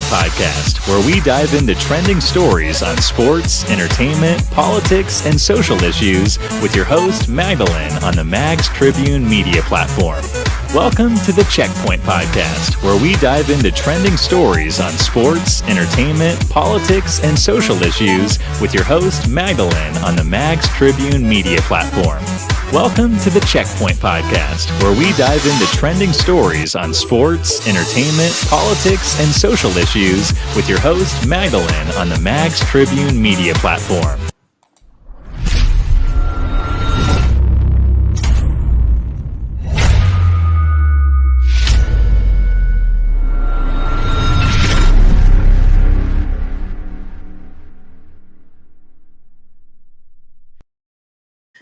podcast, where we dive into trending stories on sports, entertainment, politics, and social issues with your host, Magdalene, on the Mags Tribune media platform. Welcome to the Checkpoint Podcast, where we dive into trending stories on sports, entertainment, politics, and social issues with your host, Magdalene, on the Mags Tribune media platform. Welcome to the Checkpoint Podcast, where we dive into trending stories on sports, entertainment, politics, and social issues with your host, Magdalene, on the Mags Tribune media platform.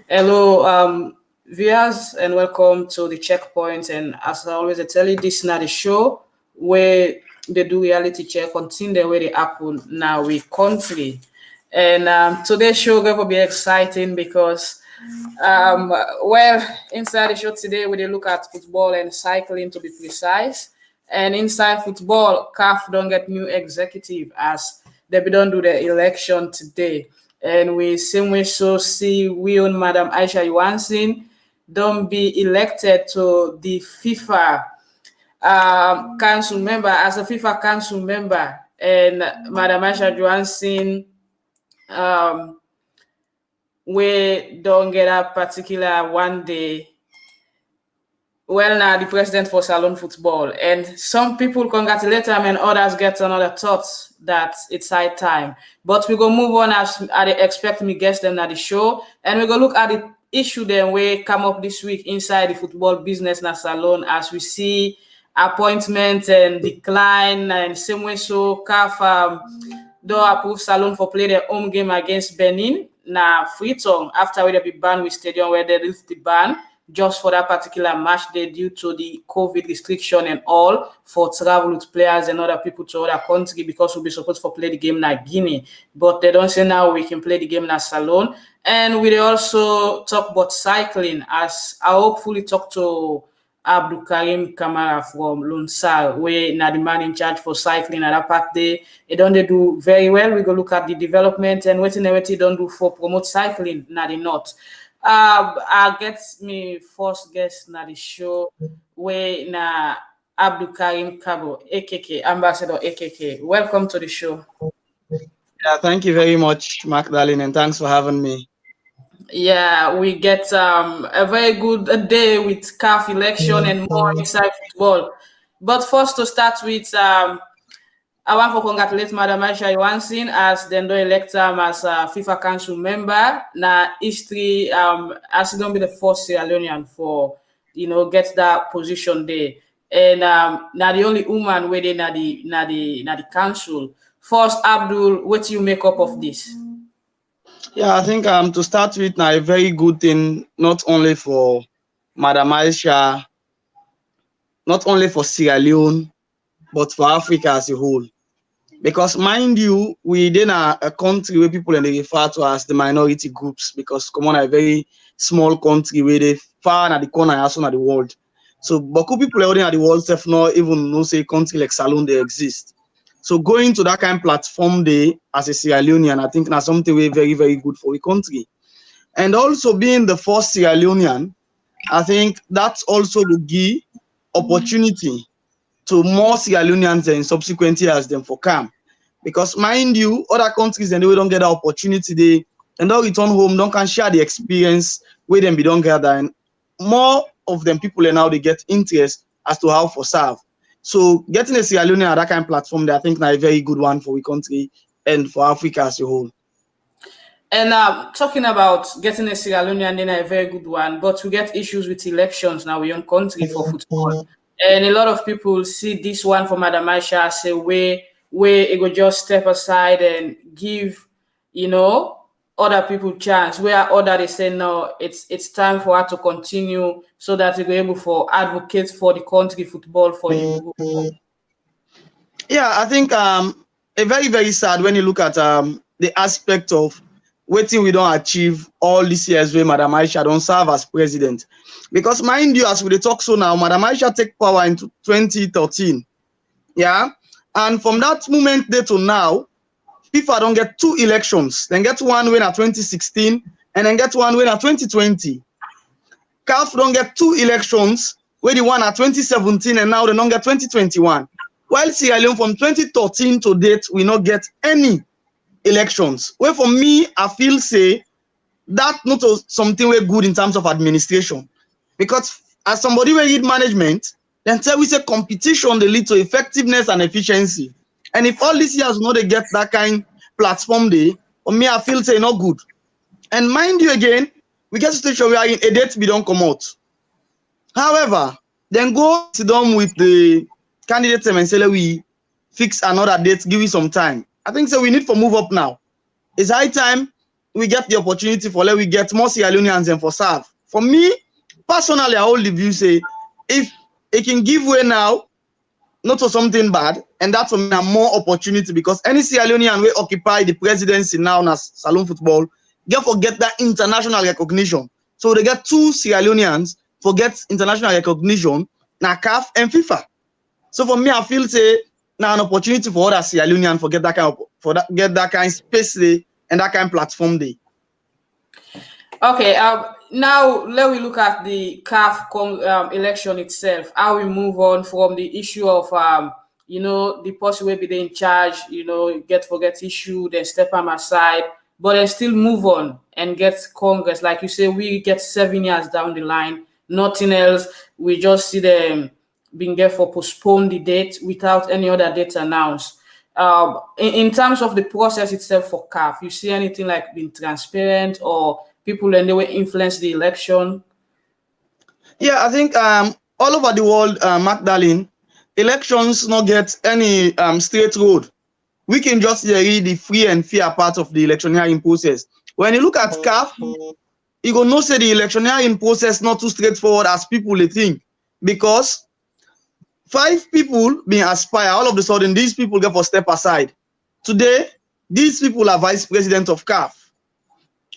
Hello, viewers, and welcome to the Checkpoint. And as I always tell you, this is not a show where they do reality check on things the way they happen now with country. And today's show going to be exciting because, inside the show today, we look at football and cycling to be precise. And inside football, CAF don't get new executive as they don't do the election today. And we see we own Madam IshaJohasen don't be elected to the FIFA council member as a FIFA council member. And Madam IshaJohasen we don't get a particular one day. Well, now the president for Salon Football, and some people congratulate him, and others get another thoughts that it's high time. But we go move on as I expect me guest them at the show, and we go look at the issue then we come up this week inside the football business na Salon as we see appointment and decline, and same way so CAF don't approve Salon for play their home game against Benin na Freetown after we be banned with stadium where they lift the ban. Just for that particular match day due to the COVID restriction and all for travel with players and other people to other country because we'll be supposed to play the game in Guinea. But they don't say now we can play the game in Salon. And we also talk about cycling as I hopefully talk to Abdul Karim Kamara from Lunsar, where now the man in charge for cycling at that part day. They don't do very well. We go look at the development and what they don't do for promote cycling, now they not. I get me first guest na the show where na Abdul Karim Kabo, AKK, Ambassador AKK. Welcome to the show. Yeah, thank you very much, Magdalene, and thanks for having me. Yeah, we get a very good day with CAF election and more inside football. But first to start with, I want to congratulate Madam IshaJohasen as they don't elect him as a FIFA Council member. Now, history, as he don't be the first Sierra Leonean for, get that position there. And now the only woman within the council. First, Abdul, what do you make up of this? Yeah, I think to start with, now a very good thing, not only for Madam Aisha, not only for Sierra Leone, but for Africa as a whole. Because mind you, we then are a country where people and they refer to as the minority groups because come on a very small country where they far at the corner as at the world. So Baku people out there at the world have not even know say country like Salon they exist. So going to that kind of platform there as a Sierra Leonean, I think that's something very, very, very good for the country. And also being the first Sierra Leonean, I think that's also will give opportunity to more Sierra Leoneans in subsequent years than for CAM. Because mind you, other countries and they don't get the opportunity they and they'll return home, don't can share the experience with them, we don't gather. And more of them people and now they get interest as to how for serve. So getting a Sierra Leone at that kind of platform, I think now a very good one for the country and for Africa as a whole. And talking about getting a Sierra Leonean, then a very good one, but we get issues with elections now in your country for football. And a lot of people see this one for Madam Aisha as a way where it will just step aside and give, other people chance. Where other they say no, it's time for her to continue so that we're able to advocate for the country football for you. Yeah, I think a very, very sad when you look at the aspect of waiting we don't achieve all these years where Madam Aisha don't serve as president. Because mind you, as we talk so now, Madam Aisha take power in 2013. Yeah. And from that moment there to now, FIFA don't get 2 elections. Then get one when at 2016 and then get one when at 2020. CAF don't get 2 elections, where the one at 2017 and now they don't get 2021. While Sierra Leone from 2013 to date, we not get any elections. Where for me, I feel say that not something we're good in terms of administration. Because as somebody we read management, then tell we say competition they lead to effectiveness and efficiency. And if all these years not they get that kind platform day, for me I feel say not good. And mind you again, we get a situation where in a date we don't come out. However, then go sit down with the candidates and say we fix another date, give you some time. I think so we need to move up now. It's high time we get the opportunity for we get more Sierra Leoneans and for serve. For me, personally, I hold the view say if it can give way now, not for something bad, and that's for me a more opportunity because any Sierra Leonean will occupy the presidency now as saloon football, get that international recognition. So they get 2 Sierra Leoneans forget international recognition, na CAF and FIFA. So for me, I feel say now an opportunity for other Sierra Leoneans for get that kind of get that kind of space day and that kind of platform day. Okay, now let me look at the CAF election itself. How we move on from the issue of the person will be in charge, forget issue, then step them aside, but then still move on and get Congress. Like you say, we get 7 years down the line, nothing else. We just see them being there for postpone the date without any other date announced. In terms of the process itself for CAF, you see anything like being transparent or people and they will influence the election? Yeah, I think all over the world, Magdalene, elections not get any straight road. We can just read the free and fair part of the electioneering process. When you look at CAF, you go no say the electioneering process not too straightforward as people they think, because 5 people being aspire, all of a sudden these people get for step aside. Today, these people are vice president of CAF.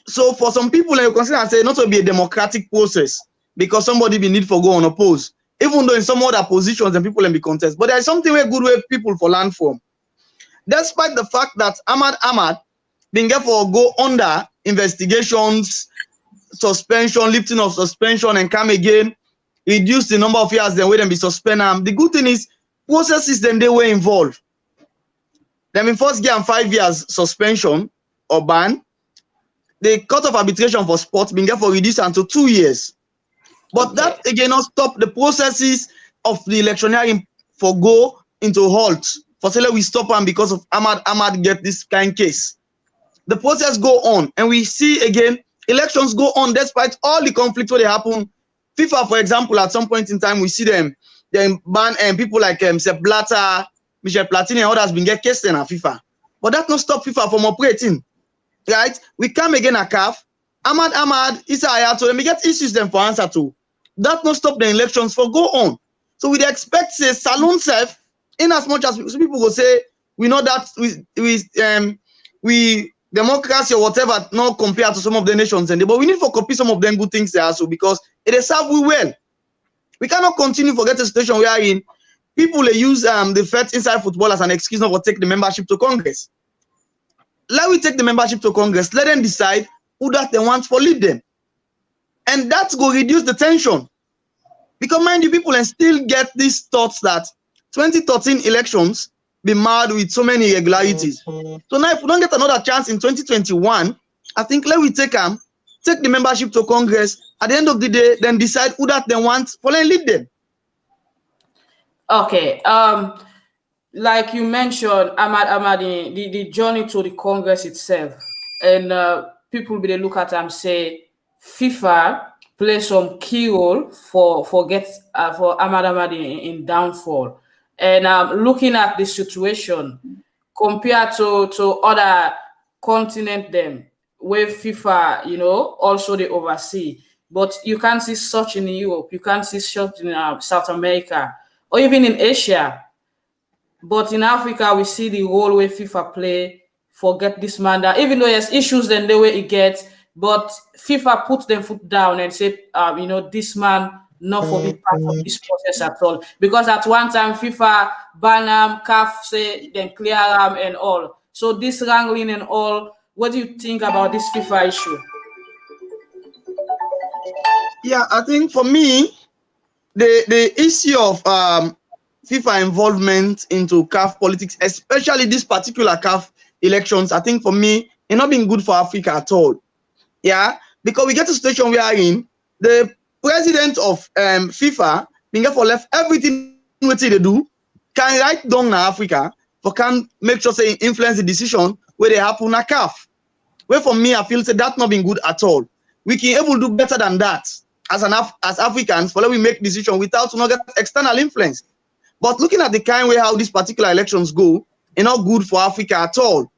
So for some people, you consider and say not to be a democratic process because somebody be need for go on oppose, even though in some other positions and people can be contest. But there's something where good way people for learn from. Despite the fact that Ahmad being for go under investigations, suspension, lifting of suspension, and come again, reduce the number of years then wait and be suspended. The good thing is processes then they were involved. Then in first year and 5 years suspension or ban. The court of arbitration for sports being for reduced until 2 years. But that again not stop the processes of the electioneering for go into halt. For say we stop them because of Ahmad get this kind of case. The process go on and we see again elections go on despite all the conflicts where they happen. FIFA, for example, at some point in time we see them ban and people like Sepp Blatter, Michel Platini and others been get case in FIFA. But that not stop FIFA from operating. Right? We come again at CAF. Ahmad, Issa Ayato, and we get issues them for answer to. That not stop the elections for go on. So we expect say saloon self, in as much as people will say we know that we democracy or whatever not compared to some of the nations and but we need to copy some of them good things there also because it is serve we well. We cannot continue to get a situation we are in. People they use the fact inside football as an excuse not to take the membership to Congress. Let we take the membership to Congress, let them decide who that they want for lead them. And that's going to reduce the tension. Because mind you, people and still get these thoughts that 2013 elections be marred with so many irregularities. So now if we don't get another chance in 2021, I think let we take the membership to Congress, at the end of the day, then decide who that they want for lead them. Okay. Like you mentioned, Ahmad, the journey to the Congress itself, and people will look at and say FIFA play some key role for Ahmad in downfall. And looking at the situation compared to other continent them where FIFA, also they oversee, but you can't see such in Europe, you can't see such in South America, or even in Asia. But in Africa, we see the role where FIFA play forget this man that even though there's issues then the way it gets, but FIFA put them foot down and say, this man not for be part of this process at all. Because at one time, FIFA ban them, CAF say then clear them and all. So this wrangling and all, what do you think about this FIFA issue? Yeah, I think for me, the issue of FIFA involvement into CAF politics, especially this particular CAF elections, I think for me, it's not been good for Africa at all. Yeah, because we get to a situation we are in, the president of FIFA, being for left everything what they do, can write down in Africa, for can make sure say influence the decision where they happen at CAF. Where for me, I feel say that's not been good at all. We can able to do better than that as Africans, for let we make decision without not get external influence. But looking at the kind way how these particular elections go, it's not good for Africa at all.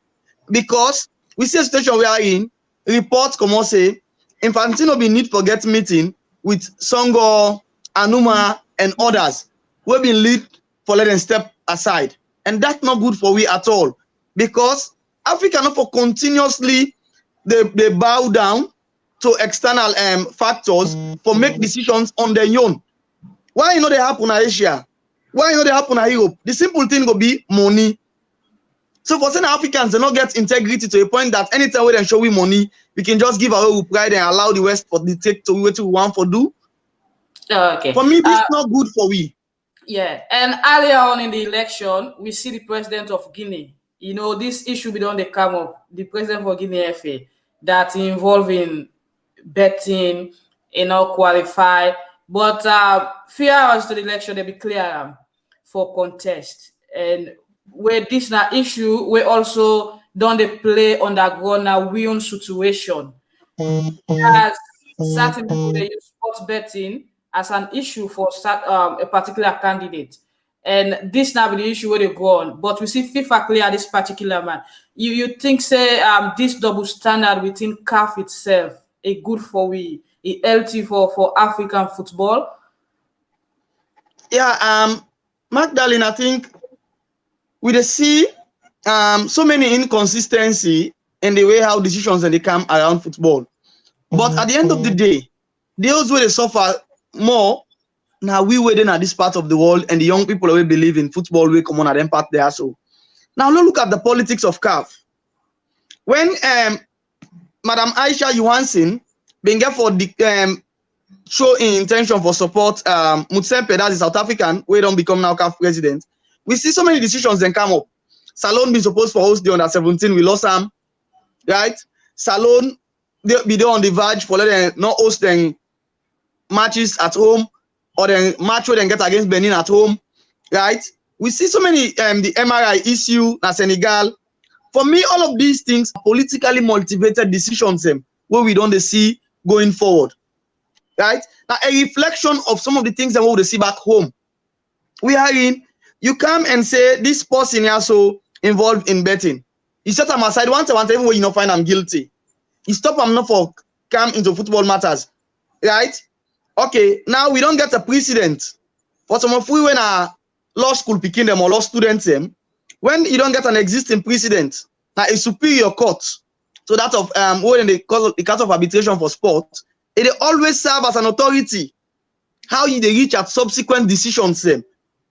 Because we see a situation we are in, reports come on say, Infantino be need for get meeting with Songo, Anuma, and others. We've been lead for let them step aside. And that's not good for we at all. Because Africa not for continuously they bow down to external factors for make decisions on their own. Why you know they happen in Asia? Why you know they happen in Europe? The simple thing will be money. So for some Africans, they not get integrity to a point that anytime we then show we money, we can just give away pride and allow the West for the take to what we want for do. Okay. For me, this is not good for we. Yeah, and earlier on in the election, we see the president of Guinea. You know, this issue be done they come up. The president for Guinea FA that involved in betting, qualify. But few hours to the election, they be clear for contest. And where this na issue, we also don't they play on the ground now we own situation. As certain people they use sports betting as an issue for a particular candidate. And this now be the issue where they go on. But we see FIFA clear this particular man. You think say this double standard within CAF itself a good for we a healthy for African football? Yeah, Magdalene, I think we see so many inconsistency in the way how decisions and they come around football. But at the end of the day, those where they suffer more now we waiting at this part of the world and the young people who believe in football will come on at them part there. So now look at the politics of CAF. When Madam IshaJohasen being there for the show intention for support Mutsempe, that's the South African, we don't become now CAF president. We see so many decisions then come up. Salone being supposed for host the under 17, we lost him, right? Salone they be there on the verge for letting not host them matches at home or then match where they get against Benin at home, right? We see so many the MRI issue na Senegal. For me, all of these things are politically motivated decisions where we don't see going forward, right? Now a reflection of some of the things that we will see back home. We are in. You come and say this person is also involved in betting. You set them aside once even when you not find them guilty. You stop them not for come into football matters, right? Okay, now we don't get a precedent for some of we when a law school picking them or law students them. When you don't get an existing precedent, now a superior court, so that of when they call the court of arbitration for sport, it always serve as an authority. How you they reach at subsequent decisions them,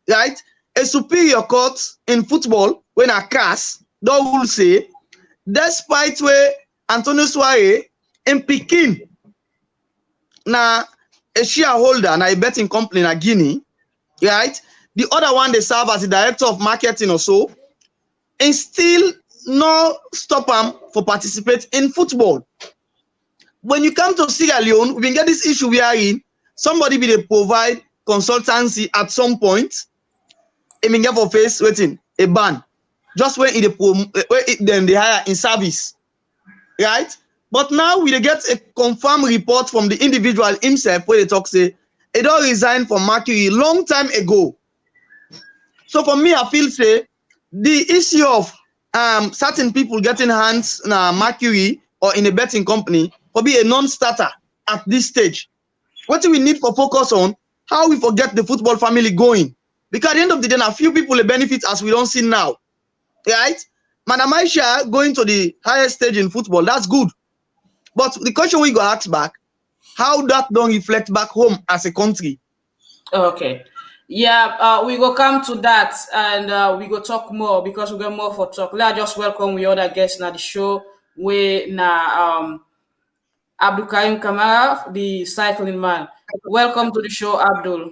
right? A superior court in football when a CAS don't will say, despite where Antonio Suarez in Pekin now a shareholder na a betting company in Guinea, right? The other one they serve as the director of marketing or so, and still no stop them for participate in football. When you come to Sierra Leone, we can get this issue we are in. Somebody be they provide consultancy at some point. It may get for face waiting a ban just when then they hire in service, right? But now we get a confirmed report from the individual himself where they talk say he don't resign from Mercury long time ago. So for me, I feel say the issue of certain people getting hands in Mercury or in a betting company will be a non-starter at this stage. What do we need for focus on? How we forget the football family going? Because at the end of the day, a few people will benefit as we don't see now, right? Madam Aisha going to the highest stage in football, that's good. But the question we go ask back, how that don't reflect back home as a country. Okay. Yeah, we go come to that and we go talk more because we got more for talk. Let's just welcome we other guests na the show. We na Abdul Karim Kamara, the cycling man. Welcome to the show, Abdul.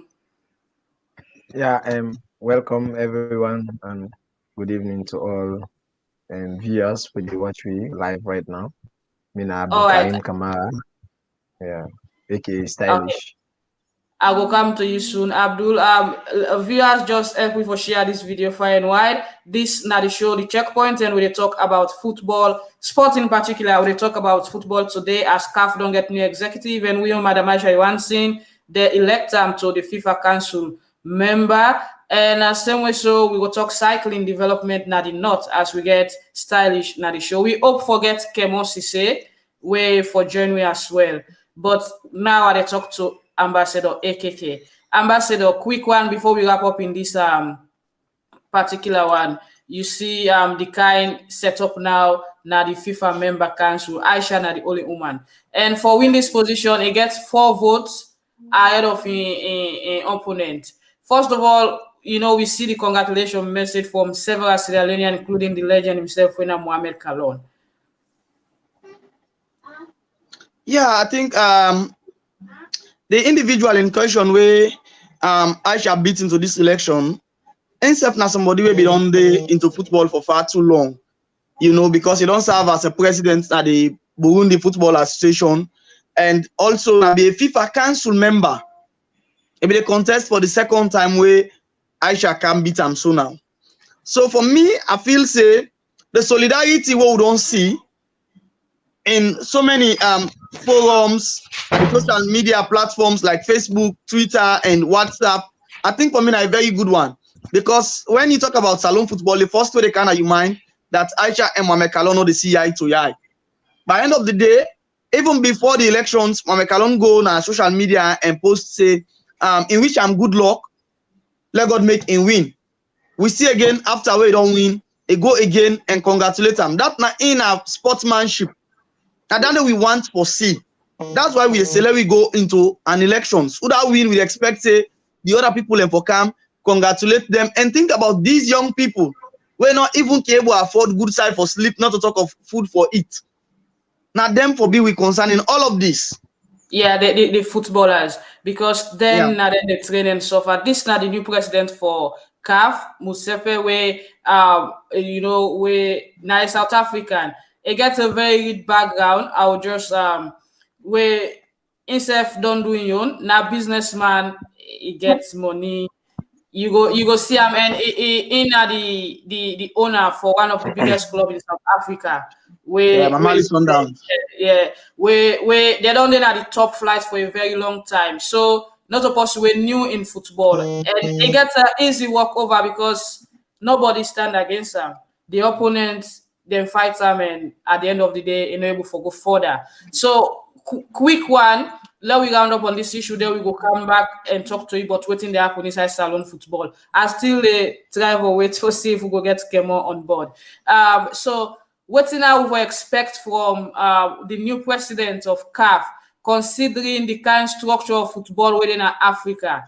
Yeah, welcome everyone and good evening to all viewers for the watch we live right now. Mina Abdul All right. Karim Kamara, yeah, aka Okay. Stylish. I will come to you soon, Abdul. Viewers, just help me for share this video far and wide. This now the show, the checkpoint, and we talk about football, sports in particular. We talk about football today as CAF don't get new executive, and we on Madam IshaJohasen, they elect to the FIFA Council member. And same way, so we will talk cycling development now the north as we get Stylish now the show. We hope forget Kamara-CEO way for January as well. But now I talk to Ambassador AKK. Ambassador, quick one before we wrap up in this particular one. You see the kind set up now the FIFA member council. Aisha na the only woman. And for win this position, it gets 4 votes ahead of an opponent. First of all, you know, we see the congratulations message from several Sierra Leoneans, including the legend himself, Mohamed Kalon. Yeah, I think the individual in question where Aisha beat into this election, except now somebody will be on into football for far too long, you know, because he don't serve as a president at the Burundi Football Association, and also be a FIFA council member. It be the contest for the second time where Aisha can beat him so now. So for me, I feel say the solidarity what we don't see in so many forums and social media platforms like Facebook, Twitter, and WhatsApp, I think for me a very good one. Because when you talk about salon football, the first way they can you mind that Aisha and Mohamed Kalon know the see eye to eye. By the end of the day, even before the elections, Mohamed Kalon go on social media and post say, in which I'm good luck, let God make him win. We see again after we don't win, they go again and congratulate them. That's not in our sportsmanship. And then we want for see. That's why we say let we go into an elections. Who that win, we expect say the other people and for come congratulate them and think about these young people. We're not even able to afford good side for sleep, not to talk of food for eat. Now them for be we concern in all of this. Yeah, the footballers, because then now then they train and suffer. This now the new president for CAF, Musepe, where you know, where now South African. It gets a very good background. I'll just where himself don't do your own. Now businessman, he gets money. You go see him, and he the owner for one of the biggest clubs in South Africa. Where they don't at the top flight for a very long time. So not supposed to be new in football, and it gets an easy walk over because nobody stand against them. The opponents then fight them, and at the end of the day, enable for go further. So quick one. Let we round up on this issue. Then we go come back and talk to you about waiting the happen inside salon football. I still try to wait to see if we go get Kamara on board. So what now we expect from the new president of CAF, considering the kind of structure of football within Africa.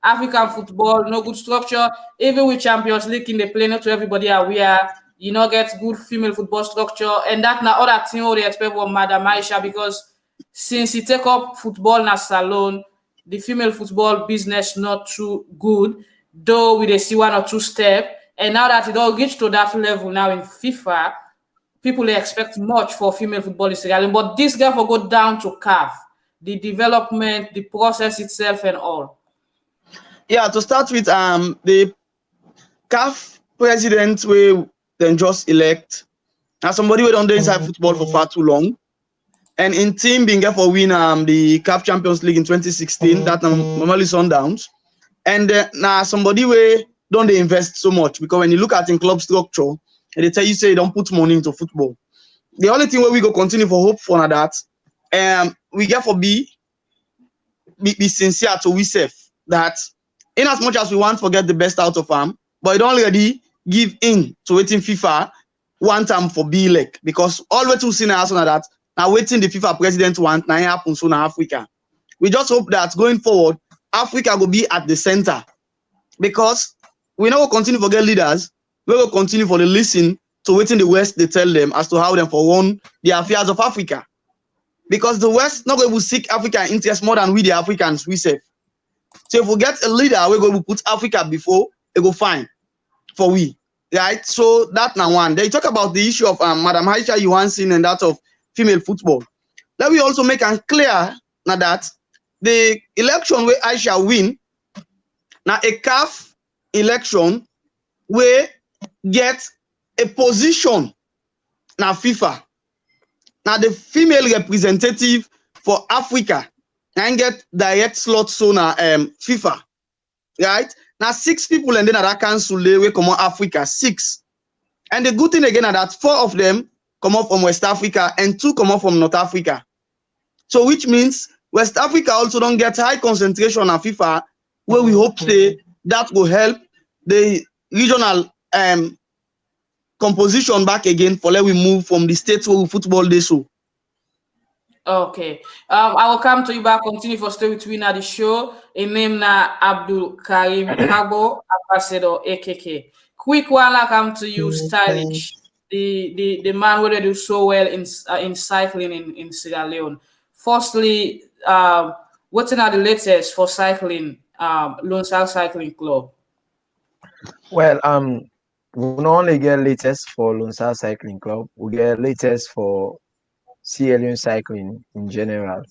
African football, no good structure. Even with Champions League in the play, not to everybody aware, you know, get good female football structure. And that now other thing what they expect from Madam Aisha, because since he take up football in a salon, the female football business not too good, though we see 1 or 2 steps. And now that it all reached to that level now in FIFA, people expect much for female football in Sierra Leone. But this guy will go down to CAF, the development, the process itself and all. Yeah, to start with, the CAF president we then just elect as somebody who don't do inside football for far too long. And in team being there for win the CAF Champions League in 2016, that normally Sundowns. And now somebody where don't they invest so much, because when you look at in club structure, and they tell you say don't put money into football. The only thing where we go continue for hope for that, we get for be sincere to we safe that in as much as we want to get the best out of them, but you don't already give in to waiting FIFA one time for be like, because all we to see now that now waiting the FIFA president want now happen soon in Africa. we just hope that going forward, Africa will be at the center, because we now will continue to get leaders. We will continue for the listen to waiting the West they tell them as to how them for run the affairs of Africa, because the West not going to seek African interest more than we the Africans we say. So if we get a leader, we're going to put Africa before, it go fine for we, right? So that now one. They talk about the issue of Madam IshaJohasen and that of female football. Let me also make it clear now that the election where Aisha win, now a CAF election where get a position now FIFA. Now the female representative for Africa and get direct slot so now FIFA, right? Now 6 people and then that council we come on Africa, 6. And the good thing again is that 4 of them come up from West Africa and 2 come up from North Africa. So which means West Africa also don't get high concentration on FIFA, where we hope that will help the regional composition back again for let we move from the states where we football they so. Okay. I will come to you back, continue for stay with we now the show. A name na Abdul Karim Kargbo, Ambassador AKK. Quick one, I come to you, Stylish. The man who do so well in cycling in Sierra Leone. Firstly, what are the latest for cycling, Lunsar Cycling Club? Well, we not only get latest for Lunsar Cycling Club, we get latest for Sierra Leone cycling in general.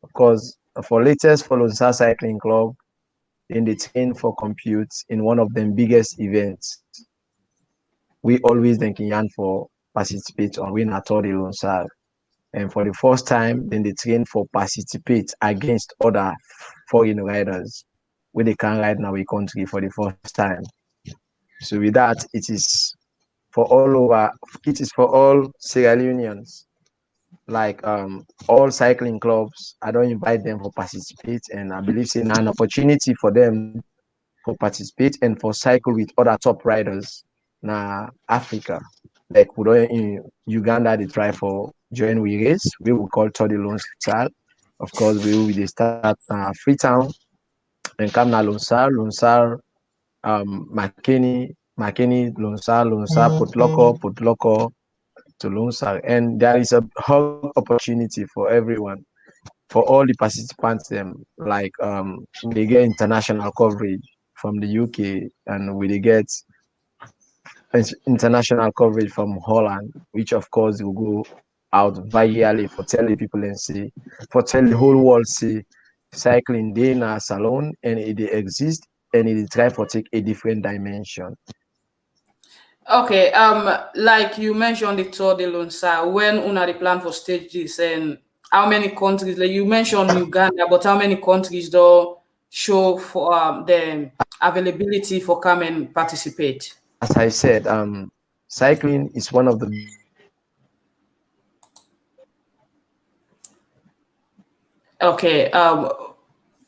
Because for latest for Lunsar Cycling Club, in the train for compute in one of them biggest events, we always thinking for participate or win at all the Lunsar. And for the first time, then they train for participate against other foreign riders where they can ride in our country for the first time. So with that, it is for all over. It is for all Sierra Leoneans, like all cycling clubs. I don't invite them for participate, and I believe it's an opportunity for them for participate and for cycle with other top riders na Africa. Like we don't in Uganda, they try for join we race. We will call Tour de Lunsar. Of course, we will start Freetown and come na Lunsar, Makeni, Lunsar, Putloko to Lunsar. And there is a whole opportunity for everyone, for all the participants, like they get international coverage from the UK, and we get international coverage from Holland, which of course will go out virally for tell the people and see, for tell the whole world see cycling day in a salon, and it exists, and it try for take a different dimension. Okay, like you mentioned the Tour de Lunsar, when una the plan for stage this, and how many countries, like you mentioned Uganda, but how many countries do show for the availability for come and participate? As I said, cycling is one of the okay.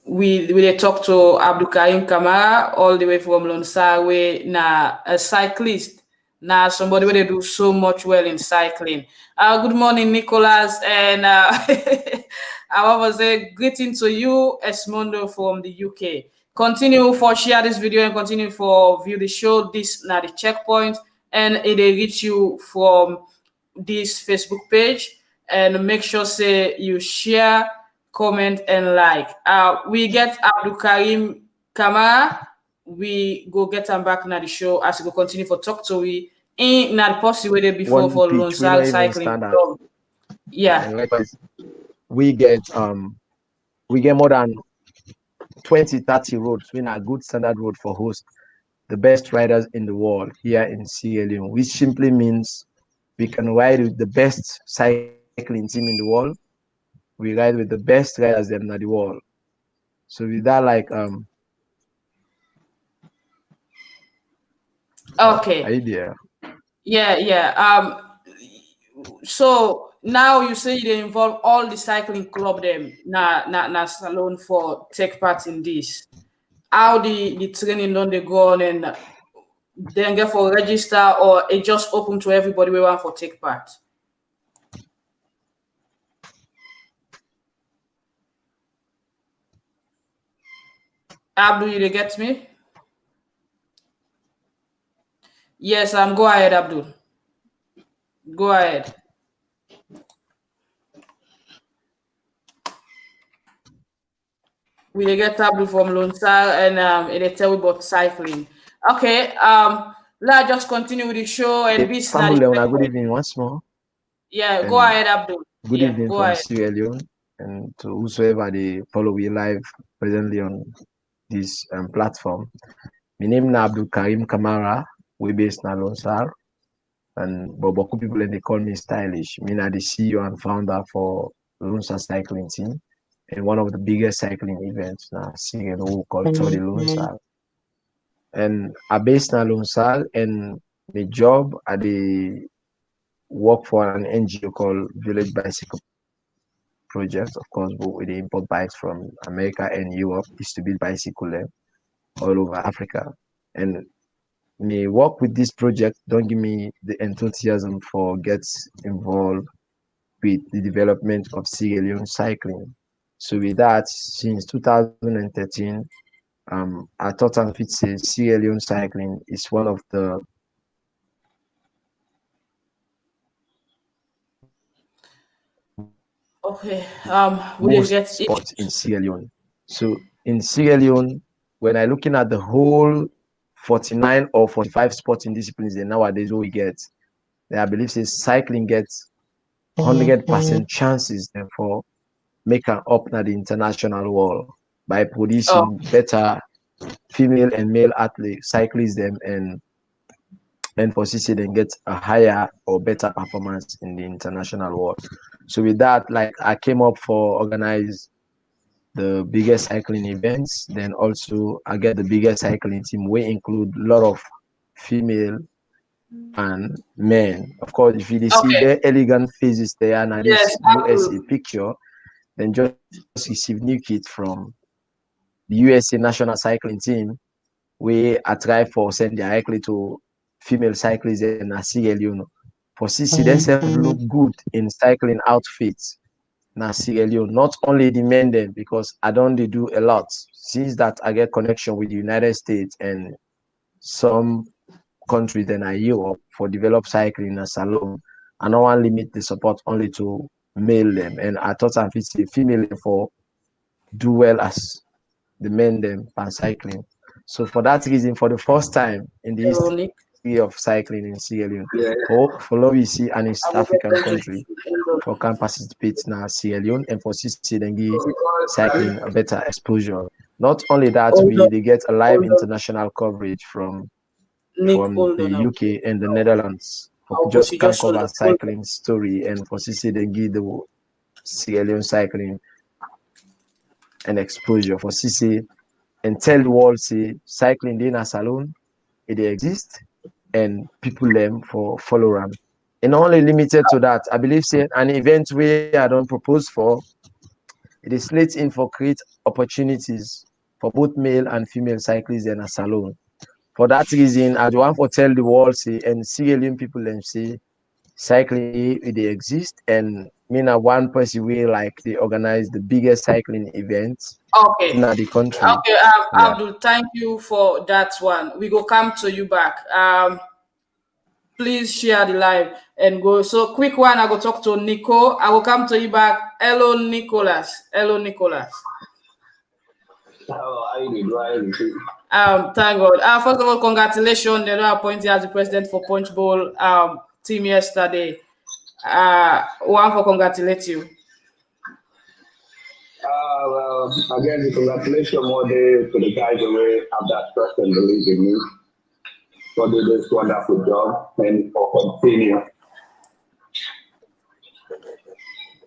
We talk to Abdul Karim Kamara all the way from Lunsar, we na a cyclist, na somebody where they do so much well in cycling. Good morning, Nicholas, and I want to say greeting to you, Esmondo from the UK. Continue for share this video and continue for view the show. This now the checkpoint, and it reach you from this Facebook page, and make sure say you share, comment, and like. We get Abdul Karim Kamara. We go get him back now the show as we go continue for talk to we in not possible way before for Lunsar Cycling Club. Yeah. We get more than 20-30 roads. We a good standard road for host the best riders in the world here in Sierra Leone, which simply means we can ride with the best cycling team in the world. We ride with the best riders in the world. So with that, like okay. Are you there? Yeah. So now you say they involve all the cycling club them na salon for take part in this. How the training don't they go on, and then get for register, or it just open to everybody we want for take part? Abdul, you get me? Yes, go ahead, Abdul. Go ahead. We get Abdul from Lunsar and they tell about cycling. Okay, let's just continue with the show and be good evening once more. Yeah, go ahead, Abdul. Good evening go from ahead. Sierra Leone and to whosoever they follow we live presently on this platform. My name is Abdul Karim Kamara. We based in Lunsar, and Boboku people and they call me Stylish. Me na the CEO and founder for Lunsar Cycling Team and one of the biggest cycling events now Sierra Leone called Tour de Lunsar. And I based in Lunsar and my job at the work for an NGO called Village Bicycle Project, of course, but we import bikes from America and Europe is to build bicycle all over Africa. And me work with this project don't give me the enthusiasm for get involved with the development of Sierra Leone cycling. So with that, since 2013, I thought and fit say Sierra Leone cycling is one of the Okay. most sports in Sierra Leone. So in Sierra Leone, when I looking at the whole 49 or 45 sports in disciplines that nowadays what we get, I believe says cycling gets 100% chances therefore make an up na the international world by producing better female and male athletes, cyclists them and for CC then get a higher or better performance in the international world. So with that, like I came up for organize the biggest cycling events, then also I get the biggest cycling team. We include a lot of female and men. Of course, if you see their elegant faces there and this USA picture, then just receive new kit from the USA national cycling team. We are try for send directly to female cyclists in Sierra Leone. For CC themselves look good in cycling outfits. Na Sierra Leone, not only the men then, because I don't do a lot. Since that I get connection with the United States and some countries than Europe for develop cycling and salon. I don't want to limit the support only to male them. And I thought if it's a female for do well as the men them and cycling. So for that reason, for the first time in the history of cycling in Sierra Leone, for we see an East African country for can participate in Sierra Leone and for CC then give cycling a better exposure. Not only that, they get a live international coverage from the UK and the Netherlands. Just can cover cycling story and for CC then give the Sierra Leone cycling and exposure for CC and tell the world say cycling in a salon it exist and people them for follow them. And only limited to that, I believe say an event where I don't propose for it is slated in for create opportunities for both male and female cyclists in a salon. For that reason, I want to tell the world say and Sierra Leone people and say cycling they exist and me na one person way like they organize the biggest cycling events in the country. Okay, Abdul, thank you for that one. We go come to you back. Please share the live and go. So quick one, I go talk to Nico. I will come to you back. Hello, Nicholas. Hello, Nicholas. How are you doing? Thank God. First of all, congratulations. They were appointed as the president for Punch Bowl team yesterday. One for congratulate you. Well, again, congratulations more day to the guys who have that trust and believe in me for doing this wonderful job and for continue.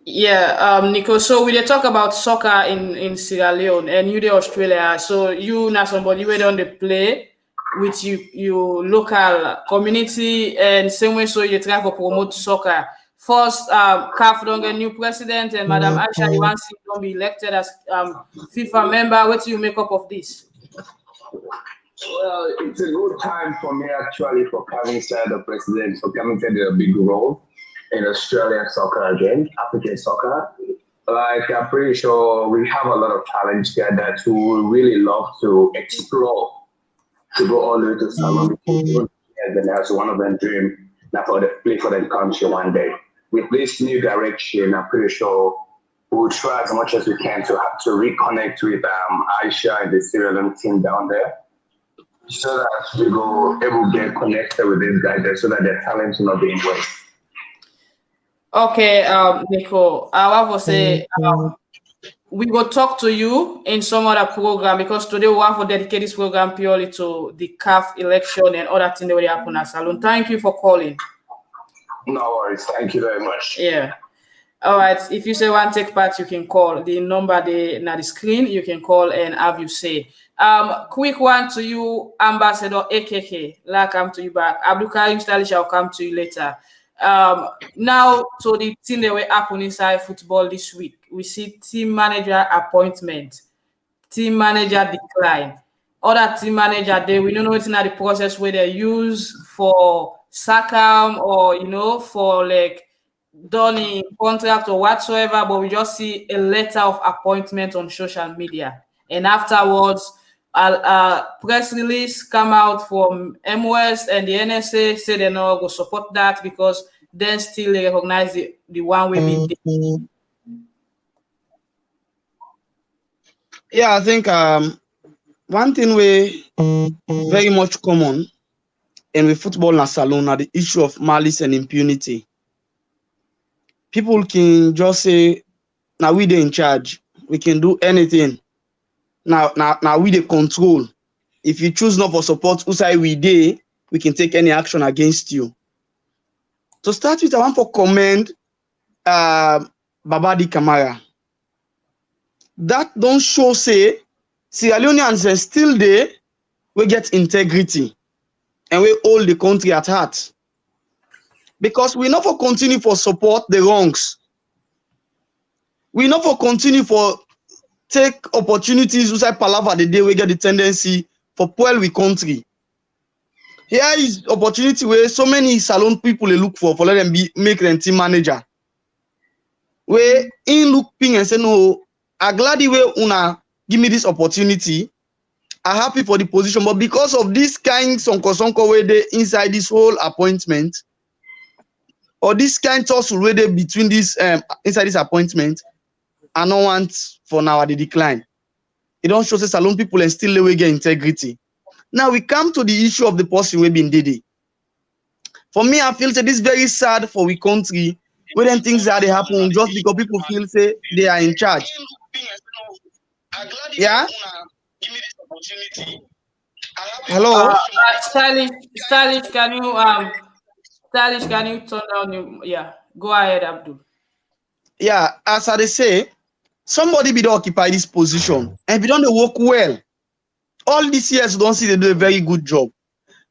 Yeah, Nico. So we talk about soccer in Sierra Leone and you the Australia. So you now somebody where on the play with you local community and same way so you try to promote soccer. First, CAF don't get new president and Madam Aisha Johasen don't be elected as FIFA member. What do you make up of this? Well, it's a good time for me actually for coming inside the president for coming to a big role in Australian soccer again, African soccer. Like, I'm pretty sure we have a lot of talent here that who really love to explore, to go all the way to Salon. And then as one of them dream that for the play for the country one day. With this new direction, I'm pretty sure we'll try as much as we can to have to reconnect with Aisha and the Sierra Leone team down there, so that we go able to get connected with these guys there, so that their talents will not be in waste. Okay, Nico, I want to say we will talk to you in some other program, because today we want to dedicate this program purely to the CAF election and other things that will happen at Salon. Thank you for calling. No worries. Thank you very much. Yeah. All right. If you say want to take part, you can call the number there on the screen. You can call and have you say. Quick one to you, Ambassador AKK. I'll come to you back. Abdul Karim Stylish, I'll come to you later. Now to the thing that will happen inside football this week. We see team manager appointment, team manager decline, other team manager they we don't know what's in the process where they use for SACAM or for like done in contract or whatsoever, but we just see a letter of appointment on social media, and afterwards a press release come out from MOS and the NSA say they no go support that because then still they recognize the one way been. Yeah, I think one thing we very much common in the football and salon are the issue of malice and impunity. People can just say, now we they in charge, we can do anything. Now we they control. If you choose not for support, who say we can take any action against you. To start with, I want to commend Babadi Kamara. That don't show say Sierra Leoneans are still there, we get integrity and we hold the country at heart. Because we not for continue for support the wrongs. We not for continue for take opportunities inside Palava the day we get the tendency for spoil we country. Here is opportunity where so many salon people they look for let them make them team manager. Where in looking and say no, I'm glad the way una give me this opportunity. I'm happy for the position, but because of this kind sonko where they inside this whole appointment, or this kind tussle where they between this inside this appointment, I don't want for now the decline. It don't show say salon people and still they get integrity. Now we come to the issue of the person we been did it. For me, I feel say this very sad for we country where then things that they happen just because people feel say they are in charge. Yeah. Hello. Stylish, can you turn down your go ahead, Abdul. Yeah, as I say, somebody be to occupy this position and if you don't work well, all these years don't see they do a very good job.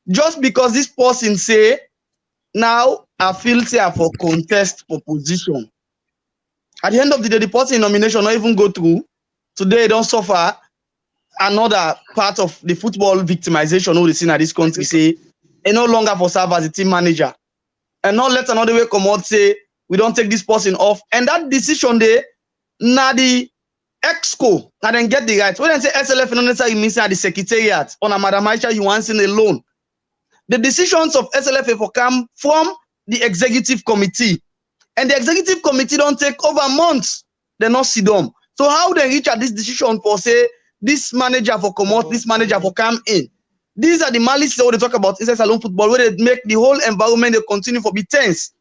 Just because this person say now I feel say I for contest for position. At the end of the day, the person in nomination not even go through. Today don't suffer another part of the football victimization all the seen at this country say and no longer for serve as a team manager. And not let another way come out say we don't take this person off. And that decision there, now the exco, now then get the rights. When I say SLF, not necessarily means the secretariat on a Madam IshaJohasen alone. The decisions of SLF for come from the executive committee. And the executive committee don't take over months. They not sit down. So how they reach at this decision for say this manager for come out, this manager for come in? These are the malice that they talk about inside salon football, where they make the whole environment they continue for be tense.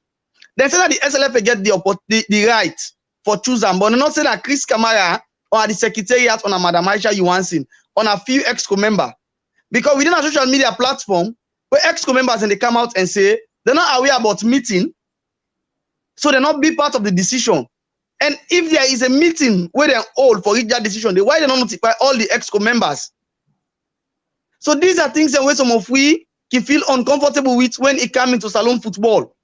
They say that the SLF get the right for choosing, but they not say that Chris Kamara or the secretariat on a Madam IshaJohasen on a few EXCO member. Because within a social media platform, where EXCO members and they come out and say they're not aware about meeting, so they're not be part of the decision. And if there is a meeting where they're all for each that decision, why they not notify all the EXCO members? So these are things that some of we can feel uncomfortable with when it comes into salon football.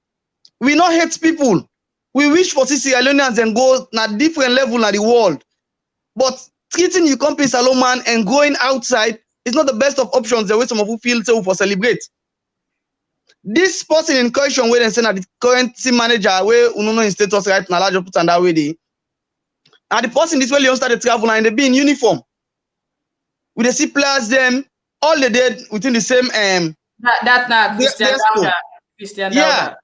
We not hate people. We wish for Sierra Leoneans and go at different level in the world. But treating you company salon man and going outside is not the best of options the way some of you feel so for celebrate. This person in question where they say that the current team manager where uno in status right now large put on that way. And the person this way Leon started travel and they be in uniform. We they see players them all the day within the same That not Christian Dauda. Christian Dauda.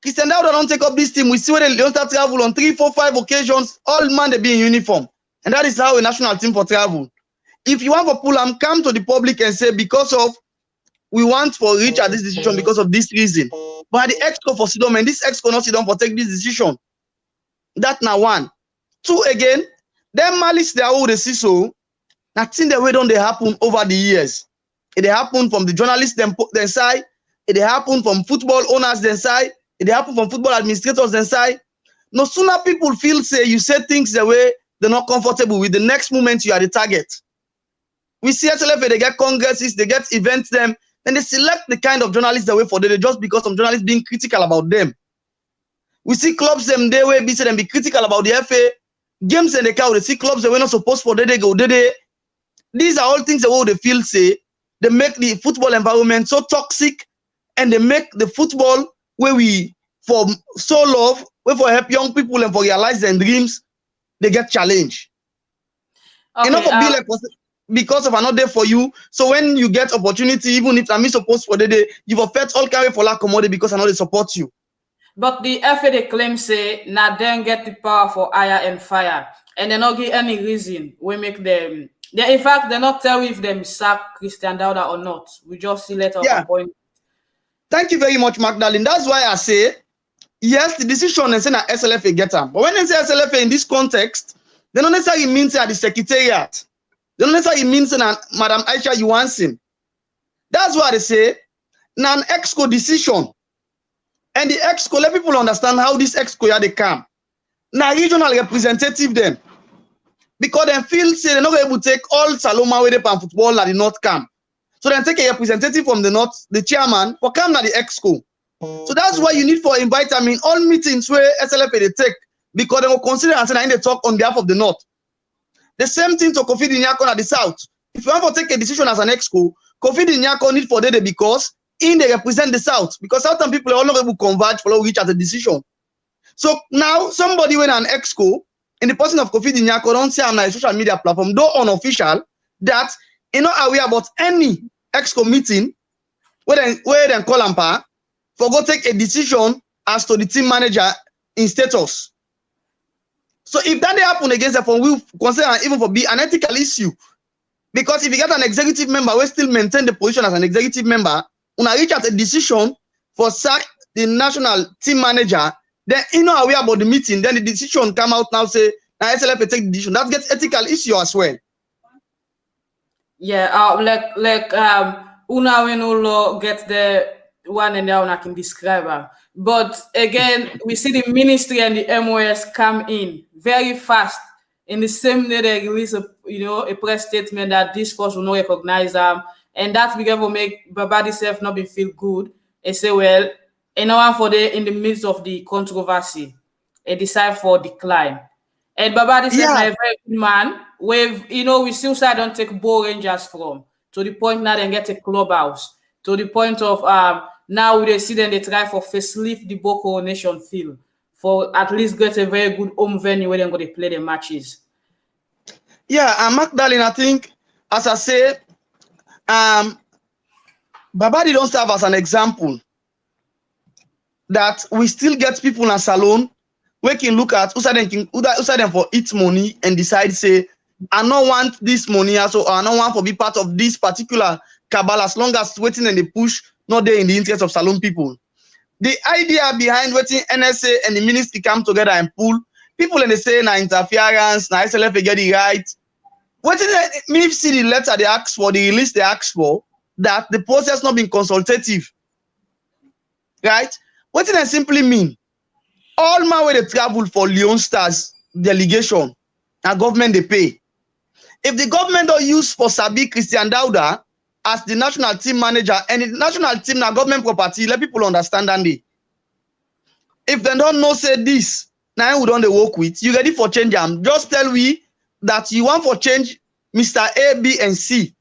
Christian Dauda don't take up this team. We see where they don't start travel on 3, 4, 5 occasions. All man they be in uniform. And that is how a national team for travel. If you want for Pulam, come to the public and say because of we want for reach at this decision because of this reason. But the exco for Sidom and this exco not Sidom for take this decision. That now one. 2 again, them malice they all the see so. Nothing the way don't they happen over the years. It happen from the journalists them side. It happen from football owners them side. It happen from football administrators them side. No sooner people feel say you say things the way they're not comfortable with, the next moment you are the target. We see SLF, they get congresses, they get events them, then they select the kind of journalists they way for them just because some journalists being critical about them. We see clubs them they way be say them be critical about the FA. Games and the cow, they see clubs that were not supposed for they go they. These are all things that they feel say they make the football environment so toxic, and they make the football where we for so love, where for help young people and for realize their dreams, they get challenged. Okay, be like because of another day for you. So when you get opportunity, even if I'm supposed for the day, you've affect all carry for lack commodity because I know they support you. But the FA they claim say now then get the power for hire and fire, and they not give any reason we make them. They in fact they not tell if them sack Christian Dauda or not. We just see letter of appointment. Thank you very much, Magdalene. That's why I say yes, the decision is saying that SLFA get them. But when they say SLFA in this context, they don't necessarily mean at the secretariat. They don't necessarily mean that Madam IshaJohasen. That's why they say now an exco decision. And the exco, let people understand how this exco they come. Now regional representative them. Because they feel say they're not able to take all Saloma where they pan football at the North camp. So then take a representative from the North, the chairman, for come at the exco. So that's why you need for invite them in all meetings where SLFA they take, because they will consider and say they talk on behalf of the North. The same thing to Kofi Dinyako at the South. If you want to take a decision as an exco, Kofi Dinyako need for that because in they represent the South, because Southern people are all not able to converge for reach at the decision. So now somebody when an exco in the person of Kofi Dinyako don't say on a social media platform, though unofficial, that not aware about any exco meeting where they call and for go take a decision as to the team manager in status. So if that happen against the phone, we consider even for be an ethical issue. Because if you get an executive member, we still maintain the position as an executive member, when I reach at a decision for sack the national team manager, then you know aware about the meeting, then the decision come out now say now SLF take the decision. That gets ethical issue as well. Yeah, Una when Ulo gets the one and down I can describe her. But again, we see the ministry and the MOS come in very fast. In the same day they release a press statement that this force will not recognize them, and that began to make Babadi self not be feel good. And say, well, and now for in the midst of the controversy, they decide for decline. And Babadi self is a very good man. With we still say don't take Bo Rangers from to the point now they get a clubhouse to the point of now they see them they try for facelift the Boko Nation field for at least get a very good home venue where they're going to play the matches. Yeah, and Magdalene, I think, as I say, Babadi don't serve as an example that we still get people in a salon we can look at who said them for eat money and decide say I don't want this money also, or I don't want to be part of this particular cabal as long as waiting and they push not there in the interest of salon people. The idea behind waiting NSA and the ministry come together and pull people and they say na interference, na SLF get the right. What is it? Me see the letter they ask for, the release they ask for, that the process not being consultative. Right? What does that simply mean? All my way they travel for Leon Stars delegation, and government they pay. If the government don't use for Sabi Christian Dauda as the national team manager, and the national team now government property, let people understand that. If they don't know say this, now we don't they work with, you ready for change them. Just tell we that you want for change Mr. A, B, and C.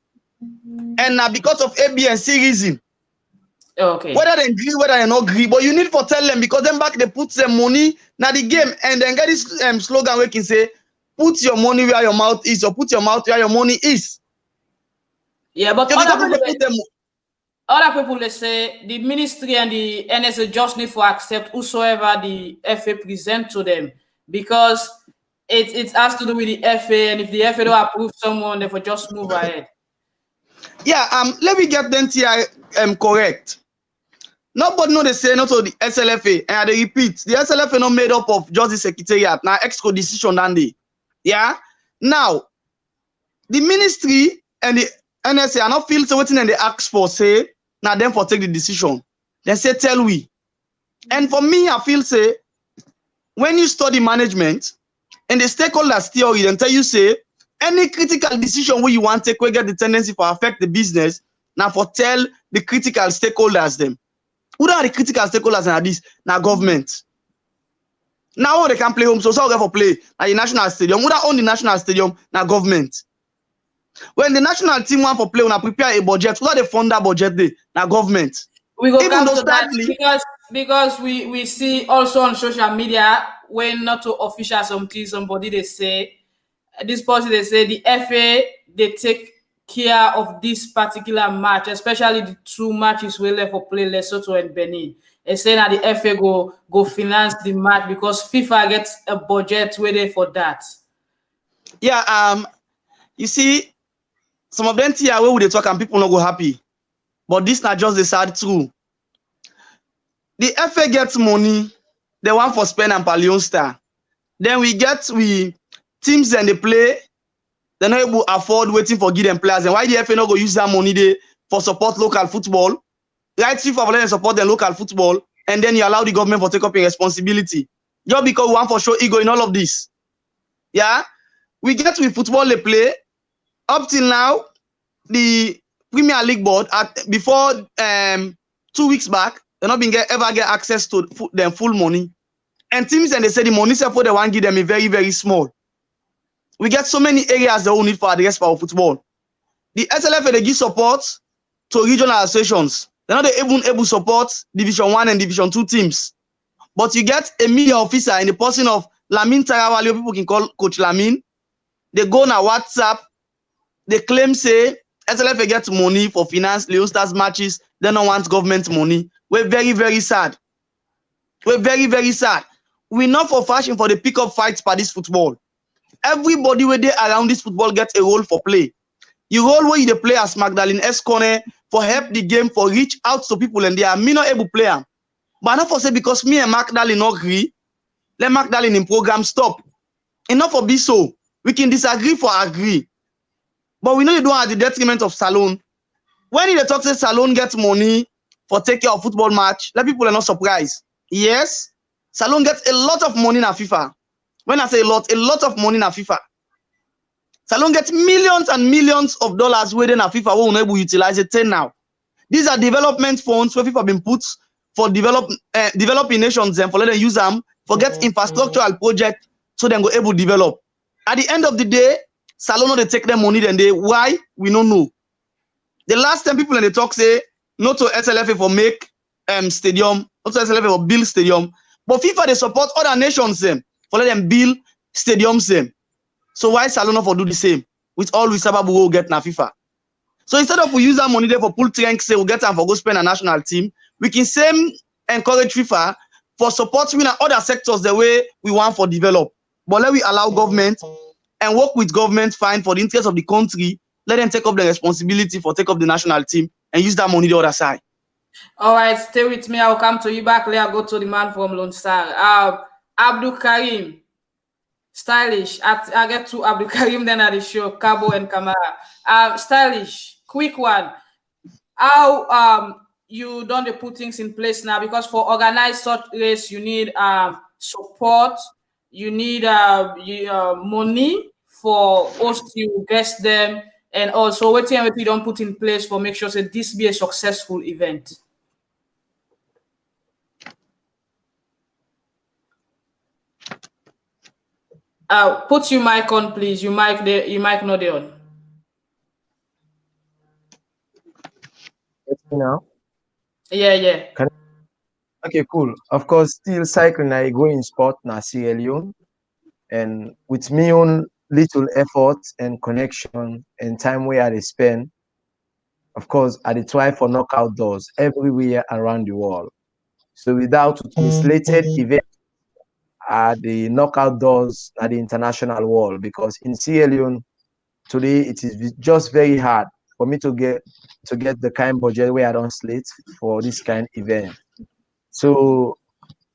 And now because of A, B, and C reason. Okay. Whether they agree, whether they not agree, but you need to tell them because then back they put some money now the game and then get this slogan where can say put your money where your mouth is, or put your mouth where your money is. Yeah, but other people, they say the ministry and the NSA just need to accept whosoever the FA present to them, because it has to do with the FA, and if the FA don't approve someone, they will just move ahead. Yeah, let me get them here correct. Nobody know they say not to the SLFA, and they repeat, the SLFA not made up of just the secretariat, now exco decision and they. Yeah. Now, the ministry and the NSA are not feel so waiting and they ask for say, now them for take the decision. They say tell we. And for me, I feel say when you study management and the stakeholders theory, then tell you say any critical decision where you want to take will get the tendency for affect the business. Now for tell the critical stakeholders them. Who are the critical stakeholders in this? Now government. Now they can play home, so they for play at the national stadium. Who own the national stadium? Now government. When the national team want for play, when I prepare a budget, who are they fund that budget day? Now government. We go come to that because we see also on social media when not to official somebody they say this person they say the FA they take care of this particular match, especially the 2 matches we left for play Lesotho and Benin. They say that the FA go finance the match because FIFA gets a budget waiting for that. Yeah, you see, some of them here where they talk and people not go happy, but this not just the sad truth. The FA gets money, they want for Spain and Palion Star. Then we teams and they play. They're not able to afford waiting for give them players. And why the FA not go use that money there for support local football? Right, FIFA for them support the local football, and then you allow the government for take up a responsibility. Just because we want for show ego in all of this. Yeah, we get with football they play. Up till now, the Premier League board before 2 weeks back, they not been ever get access to them full money. And teams and they say the money for the one give them is very, very small. We get so many areas that we need for address for our football. The SLFA they give support to regional associations. They're not even able to support Division 1 and Division 2 teams. But you get a media officer in the person of Lamin Tarawali, people can call Coach Lamin. They go on WhatsApp, they claim say SLFA gets money for finance Leon Stars matches, they don't want government money. We're very, very sad. We're very, very sad. We're not for fashion for the pick-up fights for this football. Everybody where they around this football gets a role for play. You role where you play as Magdalene Escone for help the game for reach out to people and they are me not able to play. But not for say because me and Magdalene not agree, let Magdalene in program stop. Enough for be so. We can disagree for agree. But we know you don't at the detriment of Salone. When they talk say Salone gets money for take care of football match, let people are not surprised. Yes, Salone gets a lot of money in FIFA. When I say a lot of money in FIFA. Salone gets millions and millions of dollars within FIFA who will able to utilize it now. These are development funds where FIFA been put for developing nations and for let them use them for get infrastructural project so they go able to develop. At the end of the day, Salone they take their money then they why we don't know. The last time people in the talk say not to SLFA for make stadium, not to SLFA for build stadium, but FIFA they support other nations them for let them build stadiums them. So why Salone for do the same with all we sababu will get na FIFA? So instead of we use that money there for pull trunk, say we get time for go spend a national team, we can same encourage FIFA for supporting other sectors the way we want for develop. But let we allow government and work with government fine for the interest of the country. Let them take up the responsibility for take up the national team and use that money the other side. All right, stay with me. I'll come to you back. Let go to the man from Lunsar. Abdul Karim. Stylish. I get to Abdul Karim then at the show, Kargbo and Kamara. Stylish, quick one. How you don't put things in place now? Because for organized such race, you need support, you need money for us to guest them, and also what you don't put in place for make sure that this be a successful event. Put your mic on, please. Your mic not there on. Now? Yeah. Okay, cool. Of course, still cycling I go in sport na Sierra Leone. And with me own little effort and connection and time where I spend, of course, I try for knockout doors everywhere around the world. So without translated event at the knockout doors at the international world, because in Sierra Leone today it is just very hard for me to get the kind budget where I don't slate for this kind event. So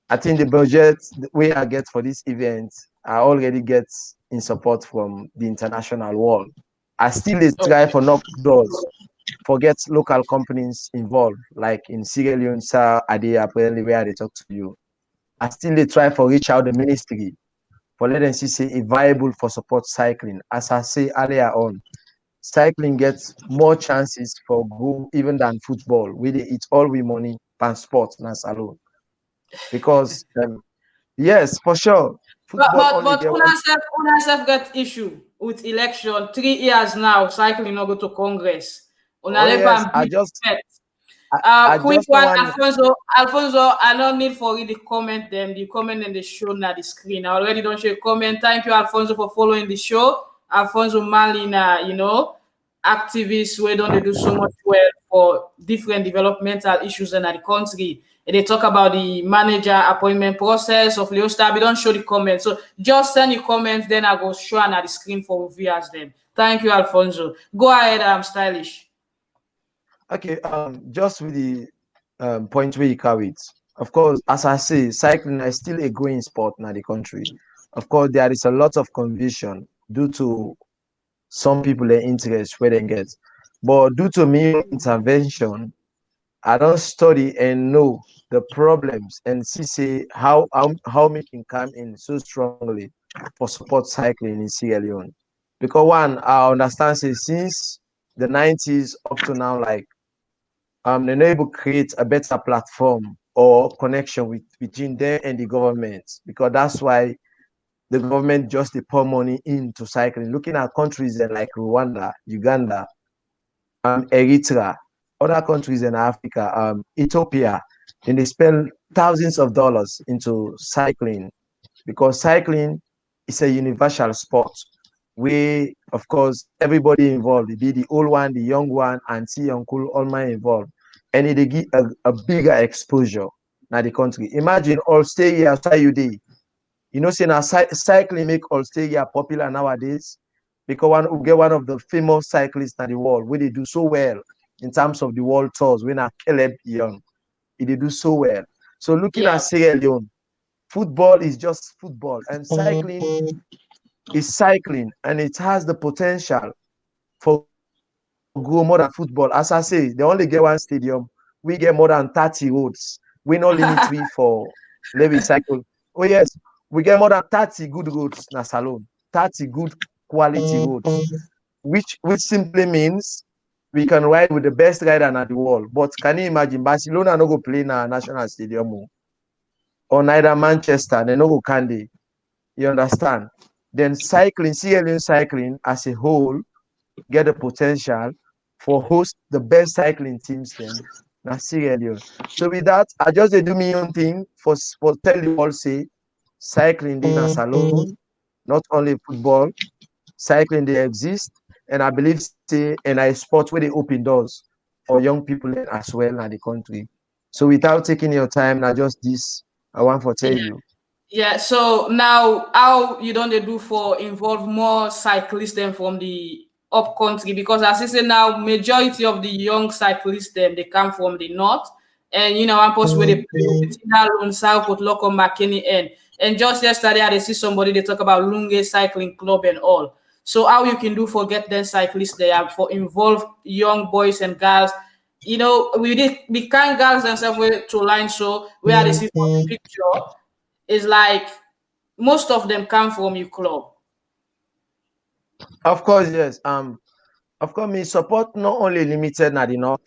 I think the budget we I get for this event, I already get in support from the international world. I still try for knock doors, forget local companies involved, like in Sierra Leone, Sir Ade, apparently where they talk to you. I still try for reach out the ministry for let them see say it viable for support cycling. As I say earlier on, cycling gets more chances for go even than football. We they eat all we money pan sport nas alone. Because yes, for sure. Football only But get one. una self get issue with election. 3 years now, cycling no go to Congress. Una Oh let yes, am be set. I Quick just one, want Alfonso, I don't need for you to comment them. The comment in the show now the screen. I already don't show comment. Thank you, Alfonso, for following the show. Alfonso Malina, activists who don't they do so much well for different developmental issues in the country. And they talk about the manager appointment process of Leo Star. We don't show the comments. So just send your comments, then I go show on the screen for viewers them. Thank you, Alfonso. Go ahead, I'm stylish. okay, just with the point where you carry it. Of course, as I say, cycling is still a growing sport in the country. Of course, there is a lot of confusion due to some people their interest where they get. But due to me intervention, I don't study and know the problems and see say how we can come in so strongly for support cycling in Sierra Leone. Because one, I understand say since the 90s up to now, like they're able to create a better platform or connection between them and the government. Because that's why the government just they pour money into cycling. Looking at countries like Rwanda, Uganda, Eritrea, other countries in Africa, Ethiopia, and they spend thousands of dollars into cycling because cycling is a universal sport where, of course, everybody involved, be the old one, the young one, auntie, uncle, all my involved, and it give a bigger exposure now the country. Imagine all stay here outside you day. You know, say now cycling make all stay here popular nowadays because we get one of the famous cyclists in the world where they do so well in terms of the world tours. When I Caleb Young, they do so well. So looking at Yeah. Sierra Leone, football is just football, and cycling is cycling, and it has the potential for grow more than football. As I say, they only get one stadium. We get more than 30 roads. We no limit we for let me cycle. Oh yes, we get more than 30 good roads na salon, 30 good quality roads, which simply means we can ride with the best rider in the world. But can you imagine Barcelona no go play in a national stadium or neither Manchester, they no go candy. You understand? Then cycling, CLN cycling as a whole, get the potential for host the best cycling teams then na Sierra Leone. So with that, I just do my own thing for tell you all say cycling in a salon, not only football, cycling they exist, and I believe say and I sport where they open doors for young people as well in the country. So without taking your time, now just this I want to tell you. Yeah, so now how you don't do for involve more cyclists than from the up country because as I say now majority of the young cyclists them they come from the north and one post where they play Lunsar put local McKinney and just yesterday I see somebody they talk about Lunsar Cycling Club and all. So how you can do for get them cyclists there for involve young boys and girls. We did the kind girls themselves to line so where they see for the picture is like most of them come from your club. Of course, yes. Of course, me support not only limited na the north,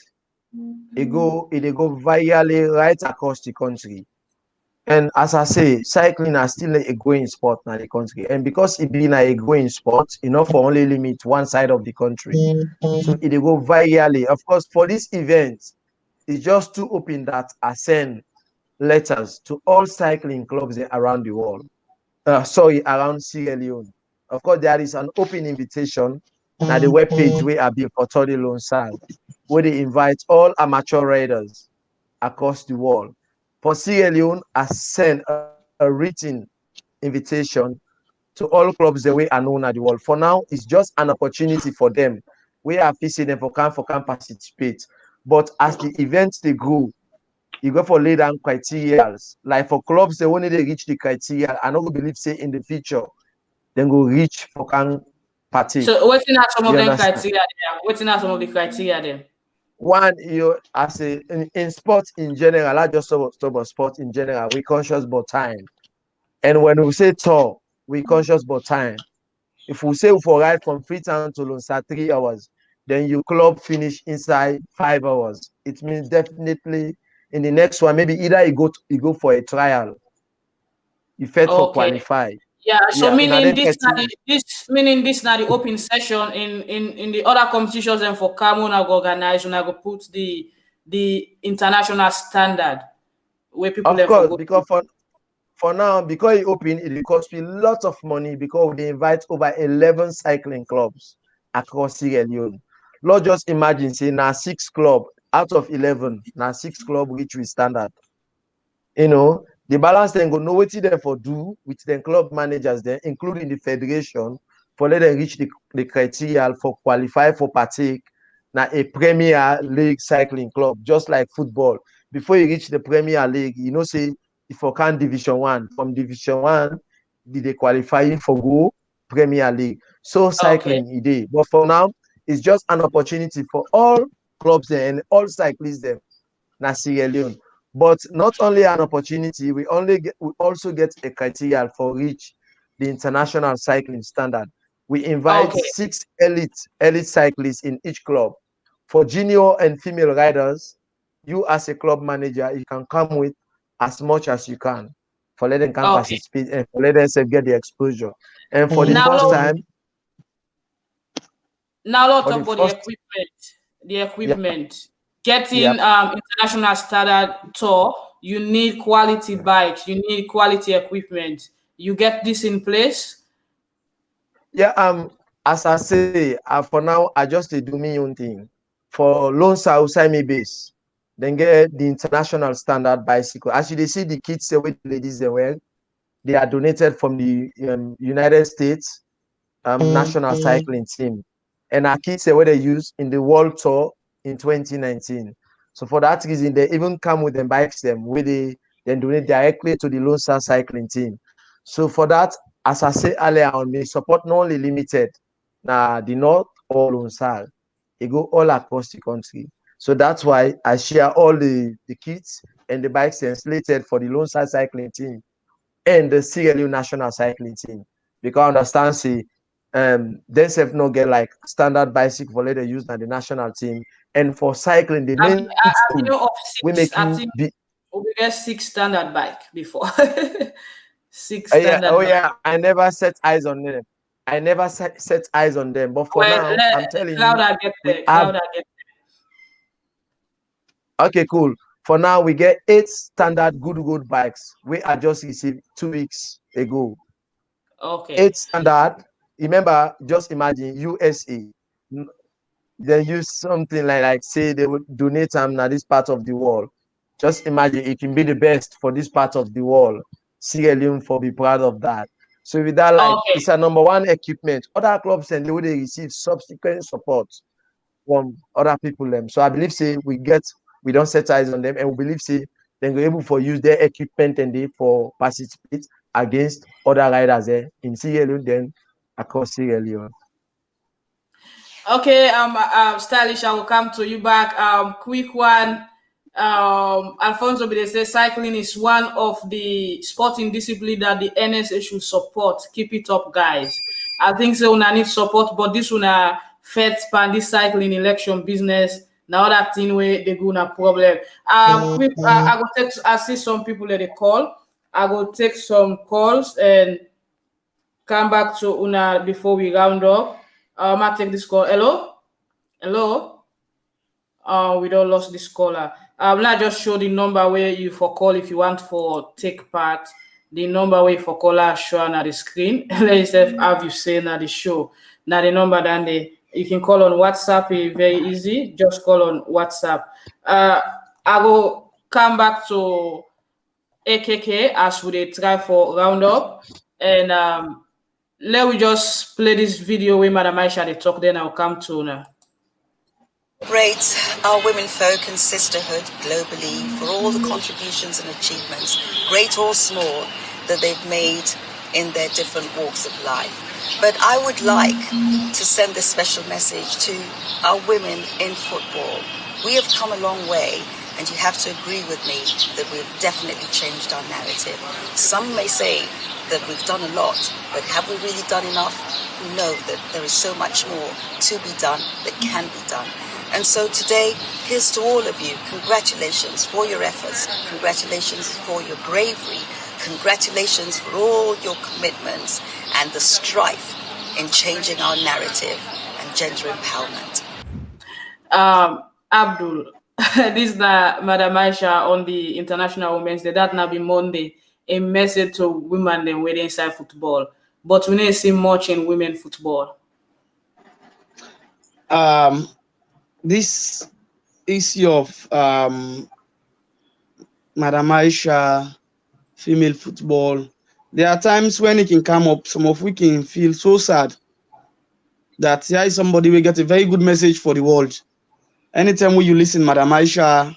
it go virally right across the country. And as I say, cycling is still a growing sport in the country. And because it being a growing sport, enough for only limit one side of the country. So it go virally. Of course, for this event, it's just to open that I send letters to all cycling clubs around the world. around Sierra Leone. Of course, there is an open invitation na the webpage wey I build for Toddy Lunsar, where they invite all amateur riders across the world. For Sierra Leone, I send a written invitation to all clubs the way are known at the world. For now, it's just an opportunity for them. We are facing them for can participate. But as the events they grow, you go for lay down criteria. Like for clubs, they only they reach the criteria. I don't believe say in the future, then go reach for can partake. So what's not some of You them understand? criteria there? What's not some of the criteria there? One, you as a in sports in general, I just talk about sport in general, we conscious about time. And when we say tour, we conscious about time. If we say for ride from Freetown to Lunsar 3 hours, then your club finish inside 5 hours. It means definitely in the next one, maybe either you go for a trial, you fit for Okay. qualify. Yeah, so Yeah, meaning this not the open session in the other competitions and for Kamara na go organize and I go put the international standard where people of learn course, for because for now, because it open, it will cost me lots of money because they invite over 11 cycling clubs across Sierra Leone. Lord, just imagine, say, now 6 club out of 11, now 6 club which we standard. You know, the balance then go know what them for do with the club managers there, including the federation, for let them reach the criteria for qualify for partake now a Premier League cycling club, just like football. Before you reach the Premier League, you know, say if you can Division One, from Division One, did they qualify for go Premier League? So Okay. cycling idea. But for now, it's just an opportunity for all clubs there and all cyclists there na Sierra Leone. But not only an opportunity, we also get a criteria for reach the international cycling standard. We invite Okay. 6 elite cyclists in each club. For junior and female riders, you as a club manager, you can come with as much as you can for let them can Okay. participate and for let them get the exposure. And for the Now first Lord, time, let's for talk the about the first, equipment. The yeah, equipment. yeah, Getting international standard tour, you need quality bikes, you need quality equipment. You get this in place. yeah. As I say, for now, I just do my own thing. For Lunsar Cycling base, then get the international standard bicycle. As you see the kits the way the ladies they wear, they are donated from the United States national cycling team. And our kits the way they use in the World Tour in 2019. So for that reason, they even come with them bikes them where they then donate directly to the Lunsar cycling team. So for that, as I said earlier on, me support not only limited now the North or Lunsar. It go all across the country. So that's why I share all the kits and the bikes and slated for the Lunsar cycling team and the Sierra Leone national cycling team. Because I understand see they have not get like standard bicycle for later use by the national team. And for cycling, the main I tool know of we six. make I you think be we get 6 standard bike before. Six yeah, oh standard bike. yeah, I never set eyes on them. I never set eyes on them. But for Well, now, I'm telling crowd you, I get we there. have Crowd I get okay, cool. For now, we get 8 standard good bikes. We are just received 2 weeks ago. there. Okay. 8 standard. Remember, just imagine USA. They use something like say they would donate them now this part of the world. Just imagine it can be the best for this part of the world. Sierra Leone for be proud of that. So with that, like Okay. it's a number one equipment. Other clubs and they will receive subsequent support from other people. Them. So I believe say we don't set eyes on them and we believe say then we're able for use their equipment and they for participate against other riders in Sierra Leone then across Sierra Leone. Okay. Stylish. I will come to you back. Quick one. Alfonso Bide says cycling is one of the sporting discipline that the NSA should support. Keep it up, guys. I think so. Una need support, but this one fed span this cycling election business. Now that thing where they go na problem. Quick. I go take. I see some people that they call. I go take some calls and come back to Una before we round up. I take this call. Hello, hello. We don't lost this caller. Now just show the number where you for call if you want for take part the number way for caller show on the screen. Let yourself have you say na the show. Now the number then you can call on WhatsApp. It's very easy. Just call on WhatsApp. I will come back to AKK as we try for roundup, and let we just play this video with Madam Aisha. They talk. Then I'll come to now. Celebrate our women folk and sisterhood globally for all the contributions and achievements, great or small, that they've made in their different walks of life. But I would like to send this special message to our women in football. We have come a long way, and you have to agree with me that we've definitely changed our narrative. Some may say that we've done a lot, but have we really done enough? We know that there is so much more to be done that can be done. And so today, here's to all of you. Congratulations for your efforts. Congratulations for your bravery. Congratulations for all your commitments and the strife in changing our narrative and gender empowerment. Abdul, this is the Madam Aisha on the International Women's Day. That now be Monday. A message to women then waiting inside football. But we don't see much in women football. This issue of Madam Aisha, female football, there are times when it can come up, some of we can feel so sad that here is somebody will get a very good message for the world. Anytime when you listen Madam Aisha,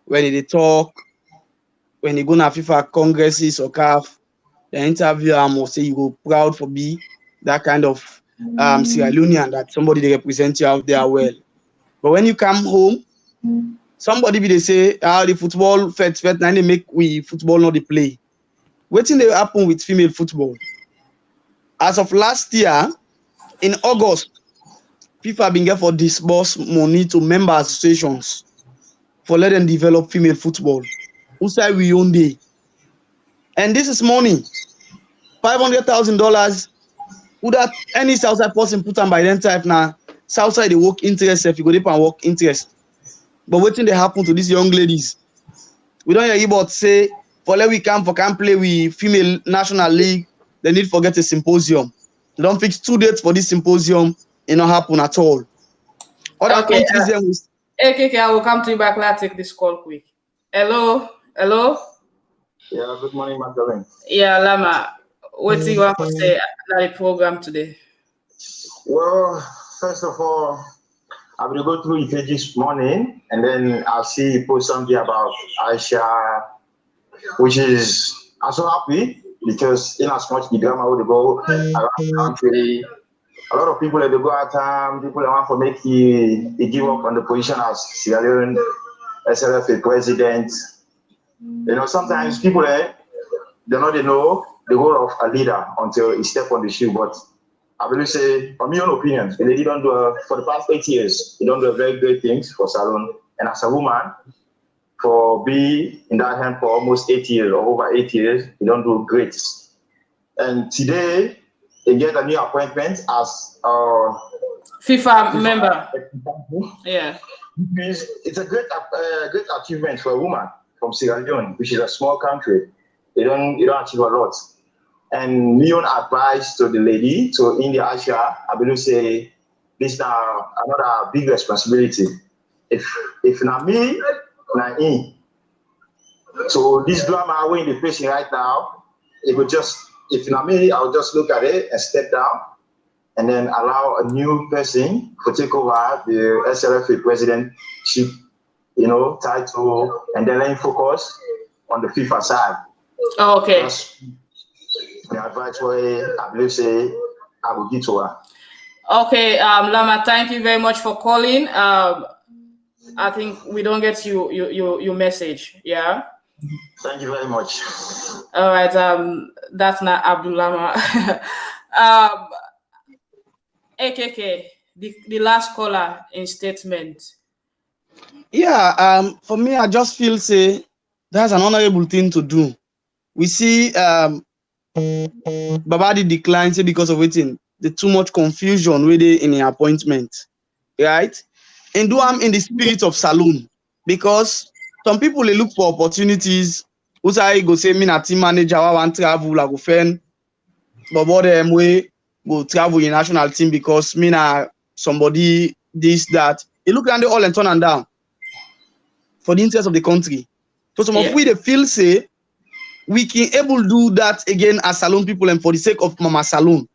when they talk, when they go to FIFA congresses or CAF, the interview will say you go proud for be that kind of Sierra Leonean, that somebody they represent you out there well. But when you come home, somebody be they say, the football fet, now they make we football not the play. What thing they happen with female football? As of last year, in August, FIFA been get for disburse money to member associations for let them develop female football. Outside we own day. And this is money. $500,000. Would that any Southside person put on by then type now? Southside they work interest if you go deep and work interest. But what thing they happen to these young ladies? We don't hear about say for let we come for can play with female national league, they need to get a symposium. They don't fix 2 dates for this symposium, it not happen at all. Other countries Okay, I will come to you back. Let's take this call quick. Hello? Yeah, good morning, Magdalene. Yeah, Lama. What do you want to say about the program today? Well, first of all, I will go through your pages this morning, and then I'll see you post something about Aisha, which is I'm so happy because in as much the drama would go around the country, a lot of people that they go out people that want to make he give up on the position as Sierra Leone SLFA president. You know, sometimes people they know the role of a leader until he step on the shoe. But I will say, from my own opinion, they don't do for the past 8 years, they don't do very great things for Salon. And as a woman, for be in that hand for almost 8 years or over 8 years, they don't do great. And today, they get a new appointment as FIFA member. Yeah. It's a great achievement for a woman from Sierra Leone, which is a small country. You don't achieve a lot. And my own advice to the lady, to India Aisha, I believe say this is another big responsibility. If not me, not him. So this drama we're in the facing right now, it would just, if not me, I'll just look at it and step down and then allow a new person to take over the SLFA presidentship, title, and then let him focus on the FIFA side. Oh, okay. That's the advice I believe say I will give to her. Okay, Lama, thank you very much for calling. I think we don't get your message. Yeah. Thank you very much. All right. That's not Abdul Lama. AKK, the last caller in statement. Yeah. For me, I just feel say that's an honorable thing to do. We see Babadi decline say because of waiting the too much confusion with it in the appointment, right? And do I'm in the spirit of saloon because some people they look for opportunities Usai go say me na team manager, I want travel, I go fend. But them way go travel in national team because me na somebody this, that. It look like they all and turn and down for the interest of the country. So some of we they feel say we can able do that again as Salone people and for the sake of Mama Salone.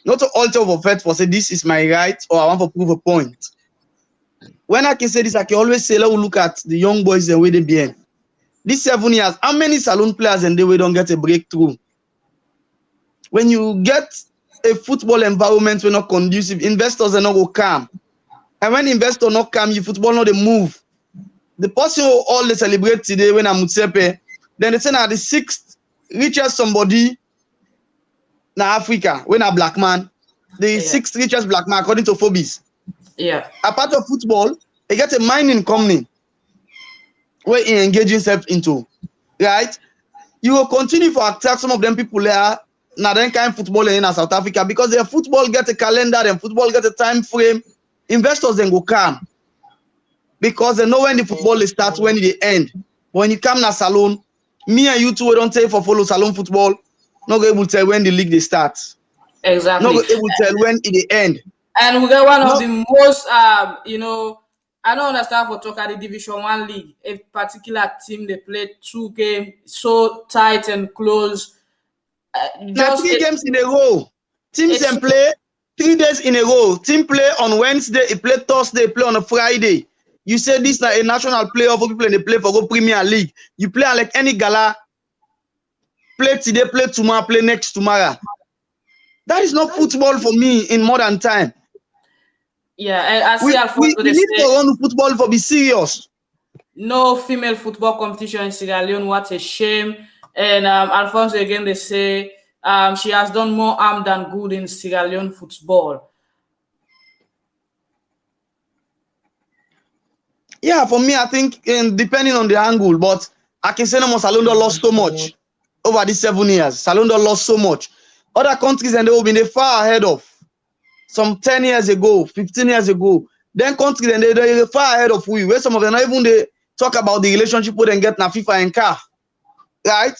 Not to alter of offense for say this is my right or I want to prove a point. When I can say this, I can always say, let's look at the young boys and where they be. These 7 years, how many Salone players and they will don't get a breakthrough? When you get a football environment we're not conducive, investors are not go calm. And when investors not calm, you football not they move. The person who all they celebrate today when I'm Mutsepe, then they say now the 6th richest somebody in Africa, when a black man, the 6th richest black man according to Forbes. Yeah. Apart of football, they get a mining company where he engage himself into, right? You will continue to attract some of them people there, now then kind of football in South Africa because their football get a calendar and football get a time frame. Investors then go calm because they know when the football starts, when it end. But when you come to Salone, me and you two we don't take for follow Salone football, not able to tell when the league they start. Exactly. Not able to tell when it end. And we got one of the most, I don't understand for talk at the Division 1 league. A particular team, they play 2 games so tight and close. Now 3 games in a row. Teams can play 3 days in a row. Team play on Wednesday, it play Thursday, play on a Friday. You say this is a national playoff for people and they play for Go Premier League. You play like any gala. Play today, play tomorrow, play next tomorrow. That is not football for me in modern time. Yeah, I see we need to run football for be serious. No female football competition in Sierra Leone. What a shame. And Alfonso again, they say she has done more harm than good in Sierra Leone football. Yeah, for me, I think depending on the angle, but I can say no more Salone lost so much over these 7 years. Salone lost so much. Other countries and they will be far ahead of. Some 10 years ago, 15 years ago, then countries and they're far ahead of we. Where some of them not even they talk about the relationship with them get na FIFA and CAF, right?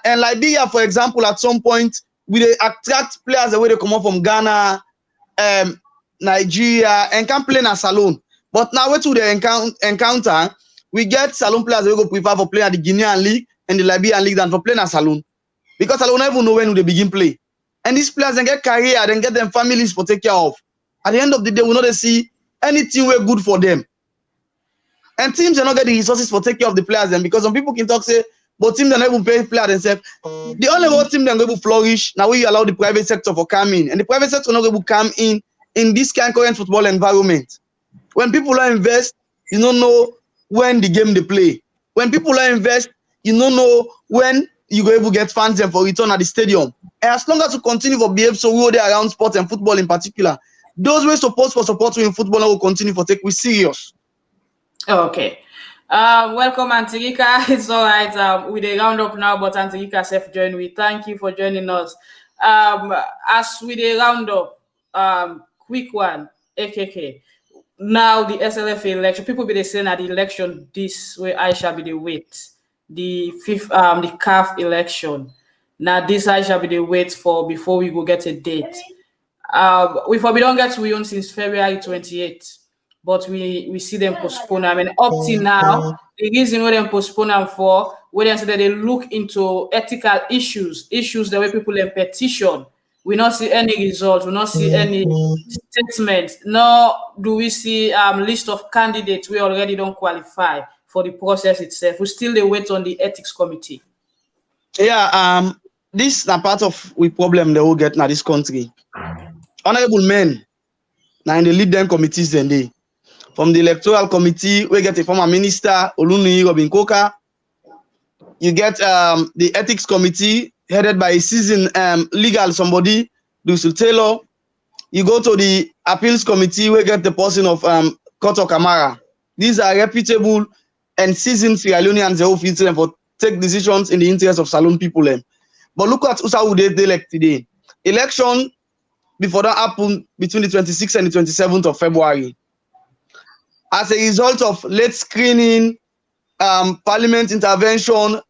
And Liberia, for example, at some point, we they attract players the way they come up from Ghana, Nigeria, and can play na Salone. But now to the encounter, we get Salone players who go prefer for playing at the Guinean League and the Liberian League than for playing at Salone. Because Salone don't even know when they begin play. And these players then get career, then get them families to take care of. At the end of the day, we not see anything we're good for them. And teams are not get the resources for take care of the players then because some people can talk say, but teams are not even pay players themselves. The only one team that going to flourish now we allow the private sector for come in. And the private sector not going to come in this kind of current football environment. When people are invest, you don't know when the game they play. When people are invest, you don't know when you go able to get fans and for return at the stadium. And as long as you continue to behave so we are around sport and football in particular, those who support you in football will continue to take we serious. Okay. Welcome, Antigika. It's all right. We dey round up now, but Antigika self join. We thank you for joining us. As we dey round up, quick one, AKK. Now the SLFA election, people be saying at the election this way Aisha be the wait. The CAF election. Now this Aisha be the wait for before we go get a date. We don't get to own since February 28th. But we see them postpone. I mean, up till now, the reason why they postpone them for, where they say that they look into ethical issues the way people in petition. We not see any results. We not see any statements. Nor do we see list of candidates we already don't qualify for the process itself. We still they wait on the ethics committee. Yeah, this is a part of we problem they will get now this country. Honorable men, now in the lead them committees then they. From the electoral committee, we get a former minister, Oluni Robin Koka. You get the ethics committee headed by a seasoned legal somebody, Dusul Taylor. You go to the appeals committee, we get the person of Koto Kamara. These are reputable and seasoned Sierra Leoneans who fit them for take decisions in the interest of Salone people. But look at who they elect today. Election before that happened between the 26th and the 27th of February. As a result of late screening, parliament intervention,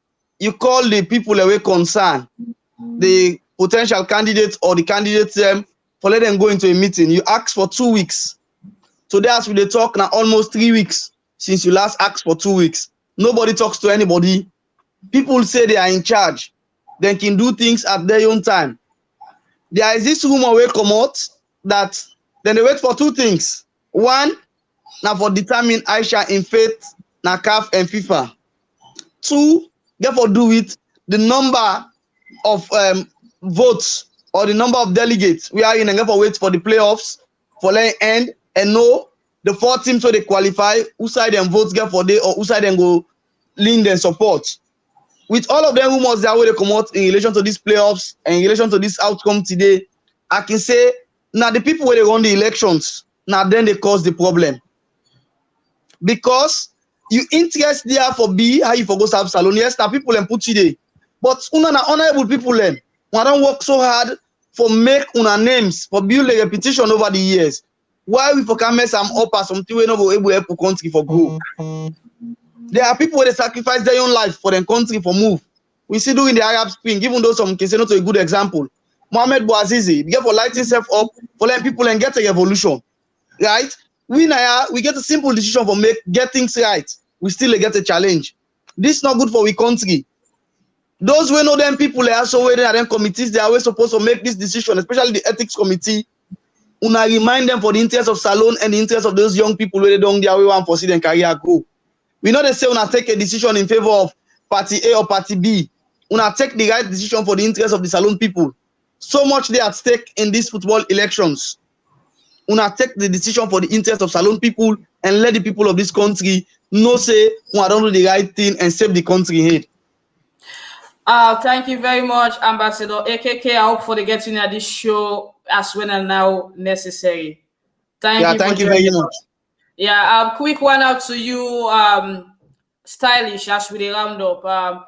you call the people away concerned, the potential candidates or the candidates for let them go into a meeting. You ask for 2 weeks. Today as we talk now, almost 3 weeks since you last asked for 2 weeks. Nobody talks to anybody. People say they are in charge. They can do things at their own time. There is this rumor will come out that then they wait for 2 things. One, now for determine Aisha in faith, na CAF and FIFA. 2, therefore do with the number of votes or the number of delegates. We are in and therefore wait for the playoffs for letting end and know the 4 teams so they qualify, who side them votes get for day or who side them go lean their support. With all of them rumors that way they come out in relation to these playoffs and in relation to this outcome today, I can say now the people where they run the elections, now then they cause the problem. Because you interest there for B, how you for go have salon. Yes, now people and put today. But una na honorable people then. We don't work so hard for make una names, for build a repetition over the years. Why we for can mess them up as something we not able to help country for grow. There are people where they sacrifice their own life for their country for move. We see during the Arab Spring, even though some can say not a good example. Mohamed Bouazizi, get for lighting himself up, for letting people and get a revolution. Right? We get a simple decision for get things right. We still get a challenge. This is not good for we country. Those who know them people are also waiting at them committees, they are always supposed to make this decision, especially the ethics committee. Una remind them for the interest of Salon and the interest of those young people where they don't their way one for see their career go. We know they say una take a decision in favor of party A or party B. Una take the right decision for the interest of the Salon people. So much they at stake in these football elections. Una take the decision for the interest of Salon people and let the people of this country know say una don't do the right thing and save the country ahead. Thank you very much, Ambassador AKK. I hope for the getting at this show as when and now necessary. Thank you very much. Yeah, quick one out to you, Stylish, as we round up.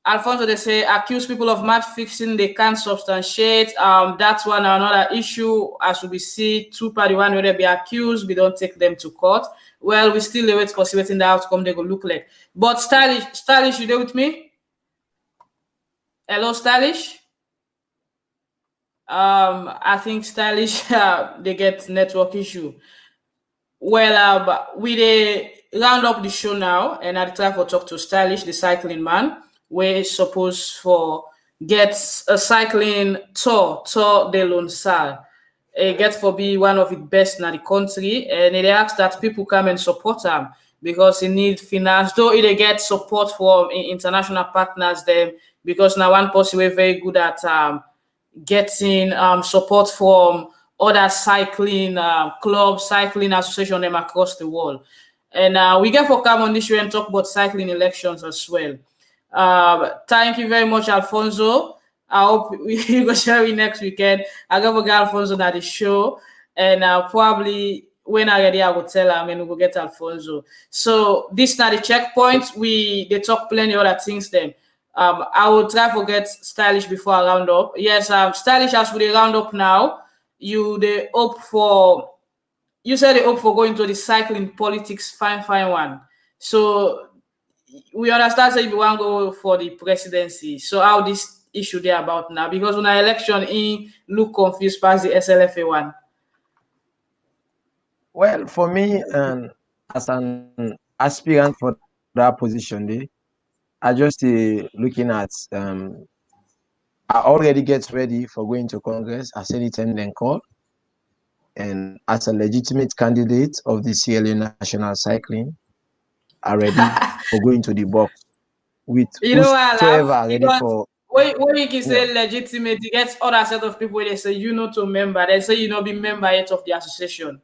Alfonso, they say, accuse people of match fixing, they can't substantiate. That's one another issue. As we see, 2 party one where they be accused, we don't take them to court. Well, we still wait for see what the outcome they go look like. But Stylish, you there with me? Hello, Stylish. I think Stylish they get network issue. Well, we round up the show now, and I try for talk to Stylish, the cycling man. We're supposed for get a cycling tour de Lunsar. It gets for be one of the best in the country, and it asks that people come and support them because it need finance. Though it get support from international partners, them because now one person we're very good at getting support from other cycling clubs, cycling association them across the world. And we get for come on this show and talk about cycling elections as well. Thank you very much, Alfonso. I hope we go share it next weekend. I go get Alfonso at the show, and probably when I ready, I will tell him and we will get Alfonso. So this is not the checkpoint. They talk plenty other things then. I will try to get Stylish before I round up. Yes, Stylish as we round up now. You said they hope for going to the cycling politics fine one. So we understand that you want to go for the presidency. So how this issue there about now? Because when our election in look confused past the SLFA one. Well, for me, as an aspirant for that position, I just looking at I already get ready for going to Congress as anytime then call. And as a legitimate candidate of the Sierra Leone National Cycling, are ready for going to the box with whosoever ready for. When you can say legitimate, you get other set of people they say you not to member. They say you not be member yet of the association.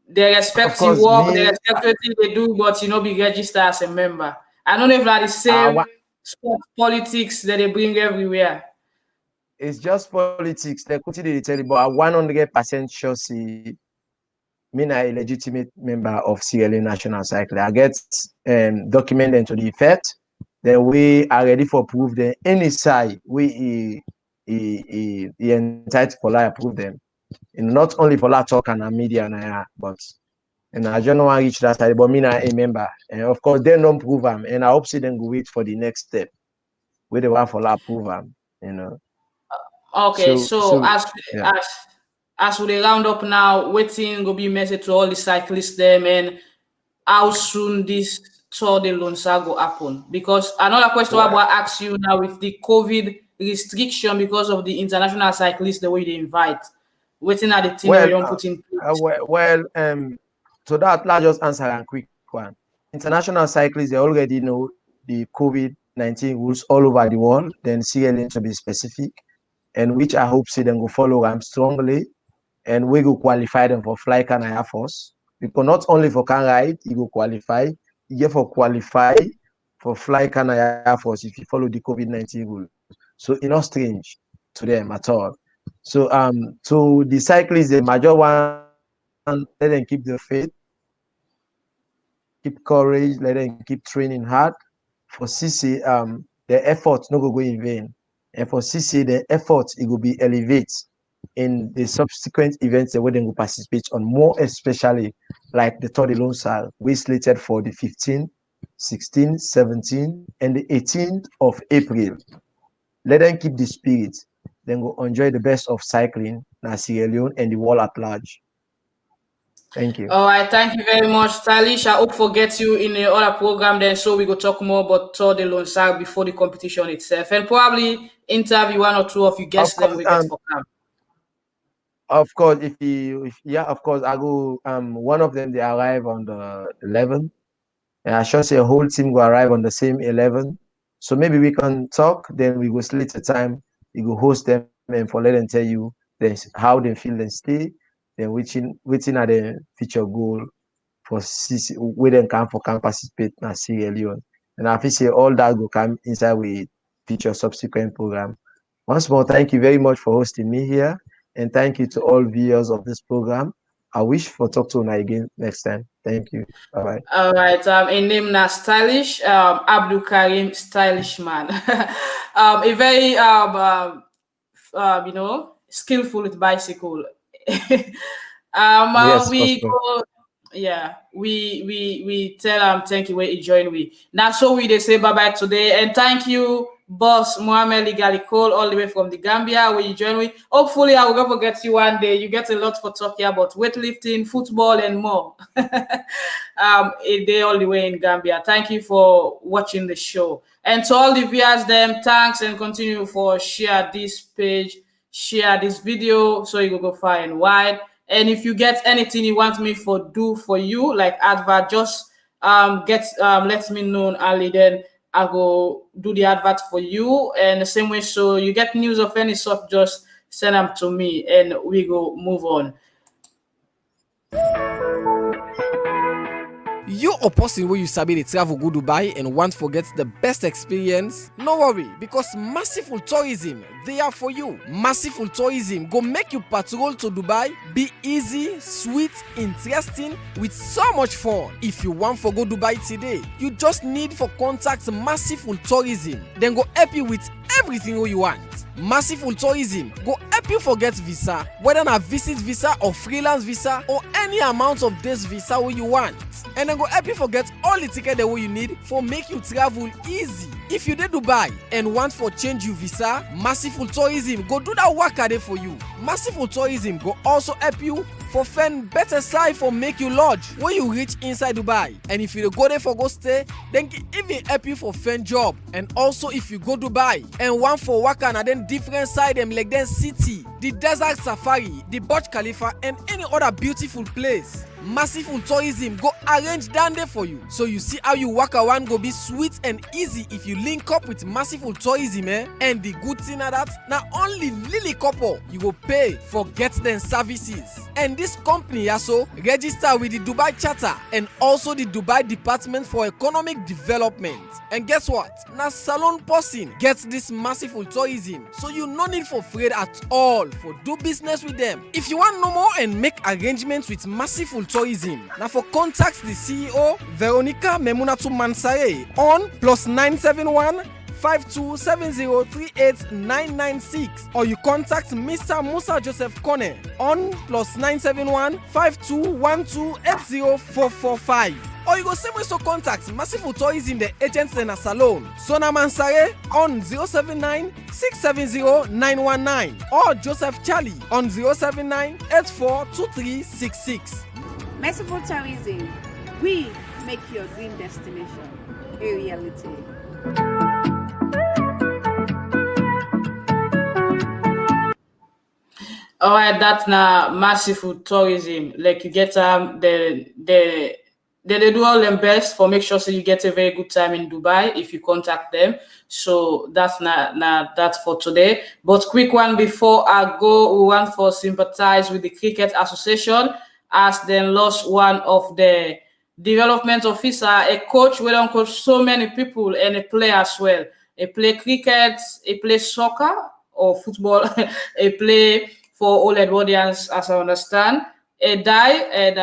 They respect you work, they respect what they do, but you not be registered as a member. I don't know if that is the same sport politics that they bring everywhere. It's just politics. They continue to tell you, but I 100% sure see me a legitimate member of Sierra Leone National Cycling. I get documented to the effect. Then we are ready for proof. Then any side we entitled for approve them. And not only for talk and media, but And I just don't want to reach that side, but me not a member. And of course, they don't prove them. And I hope see them go wait for the next step. Where they want for that prove them, you know. Okay, so yeah. as we round up now, waiting will be message to all the cyclists them and how soon this Tour de Lunsar go happen. Because another question I want to ask you now with the COVID restriction because of the international cyclists the way they invite. Waiting at the team you don't put in place. So that let's just answer a quick one. International cyclists, they already know the COVID-19 rules all over the world, then Sierra Leone to be specific, and which I hope see them go follow them strongly, and we go qualify them for Fly Can Air Force. Because not only for can ride, you go qualify, you get for qualify for Fly Can Air Force if you follow the COVID-19 rule. So it's not strange to them at all. So to the cyclists, the major one, let them keep the faith, keep courage, let them keep training hard. For CC, the effort no go in vain. And for CC, the effort it will be elevated in the subsequent events that we then will participate on, more especially like the Tour de Lunsar, we slated for the 15th, 16th, 17th, and the 18th of April. Let them keep the spirit, then go enjoy the best of cycling in Sierra Leone and the world at large. Thank you. All right, thank you very much, Stylish. I hope to get you in the other program then, so we go talk more about Tour de Lunsar before the competition itself, and probably interview one or two of you guests then we get for camp. Of course, of course, I go. One of them they arrive on the 11th, and I should say a whole team will arrive on the same 11. So maybe we can talk. Then we go slate a time. You go host them and for let them tell you how they feel and stay. Then waiting at the future goal for CC, where they can participate in Sierra Leone. And I feel say all that will come inside with future subsequent program. Once more, thank you very much for hosting me here. And thank you to all viewers of this program. I wish for talk to you again next time. Thank you. Bye-bye. All right. A name now Stylish, Abdul Karim Stylishman. A very skillful with bicycle. Yes, we go, yeah, we tell thank you where you join we. Now so we they say bye-bye today, and thank you, boss Mohamed Ligali Cole, all the way from the Gambia where you join me. Hopefully I will go forget you one day. You get a lot for talking about weightlifting, football, and more. A day all the way in Gambia. Thank you for watching the show. And to all the viewers, them thanks, and continue for share this page, share this video so you go far and wide. And if you get anything you want me for do for you, like advert, just let me know early, then I go do the advert for you. And the same way, so you get news of any sort, just send them to me and we go move on. You or person where you sabi they travel go Dubai and want to get the best experience? No worry, because Massiful Tourism, they are for you. Massiful Tourism go make you patrol to Dubai be easy, sweet, interesting, with so much fun. If you want to go Dubai today, you just need for contact Massiful Tourism. Then go help you with everything you want. Massiful Tourism go help you forget visa, whether na visit visa or freelance visa or any amount of days visa where you want. And then go help you forget all the ticket that you need for make you travel easy. If you did Dubai and want for change your visa, Massiful Tourism go do that work there for you. Massiful Tourism go also help you for find better side for make you lodge when you reach inside Dubai. And if you go there for go stay, then can even help you for find job. And also if you go Dubai and want for work and then different side them like then city, the desert safari, the Burj Khalifa, and any other beautiful place, Massiful Tourism go arrange down there for you. So you see how you walk around go be sweet and easy if you link up with Massiful Tourism, And the good thing is that not only Lily couple you go pay for get them services. And this company also register with the Dubai Charter and also the Dubai Department for Economic Development. And guess what? Now salon person gets this Massiful Tourism, so you no need for afraid at all for do business with them. If you want no more and make arrangements with Massiful Tourism, now for contact the CEO Veronica Memunatu Mansaye on +971 52703896, or you contact Mr. Musa Joseph Kone on +971 5212804445. Or you go same way to contact Massive Tourism, the agents in a salon. Sona Mansare on 079 670 919 or Joseph Charlie on 079 842366. Merciful Tourism, we make your dream destination a reality. All right, that's now massive tourism. Like you get they do all their best for make sure so you get a very good time in Dubai if you contact them. So that's not that for today. But quick one before I go, we want to sympathize with the Cricket Association as they lost one of the development officer, a coach. We don't coach so many people and a player as well. A play cricket, a play soccer or football, a play for all the audience, as I understand. A die, and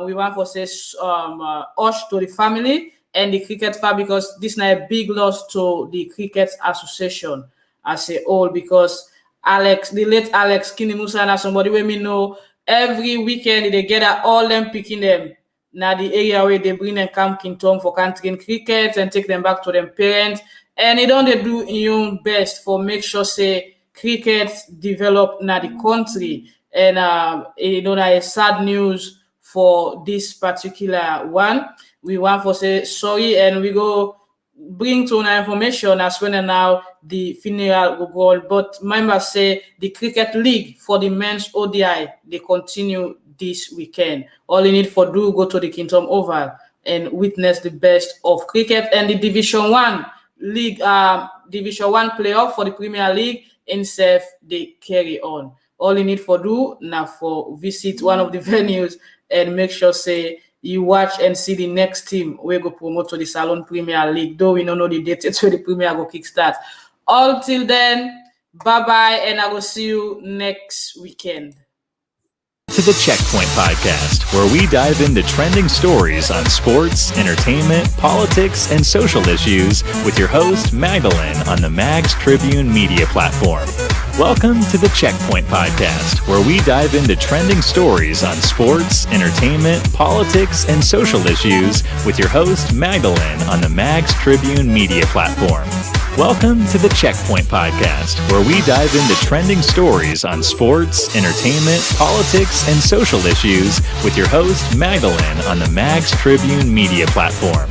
we want to say hush to the family and the cricket fan, because this is a big loss to the Cricket Association as a whole, because the late Alex Kinimusa and somebody we know every weekend they get all them picking them now the area where they bring them come Kingdom for country cricket and take them back to them parents, and they don't do your best for make sure say cricket develop now the country. And a sad news for this particular one. We want to say sorry, and we go bring to our information as well. And now the funeral will go on. But remember, say the cricket league for the men's ODI they continue this weekend. All you need for do go to the Kingdom Oval and witness the best of cricket, and the Division 1 league, Division 1 playoff for the Premier League in safe they carry on. All you need for do now for visit one of the venues and make sure say you watch and see the next team we go promote to the Salon Premier League. Though we don't know the date to the Premier go kickstart. Until then, bye-bye, and I will see you next weekend. To the Checkpoint Podcast, where we dive into trending stories on sports, entertainment, politics, and social issues with your host, Magdalene, on the Mags Tribune media platform. Welcome to the Checkpoint Podcast, where we dive into trending stories on sports, entertainment, politics, and social issues with your host, Magdalene, on the Mags Tribune media platform. Welcome to the Checkpoint Podcast, where we dive into trending stories on sports, entertainment, politics, and social issues with your host, Magdalene, on the Mags Tribune media platform.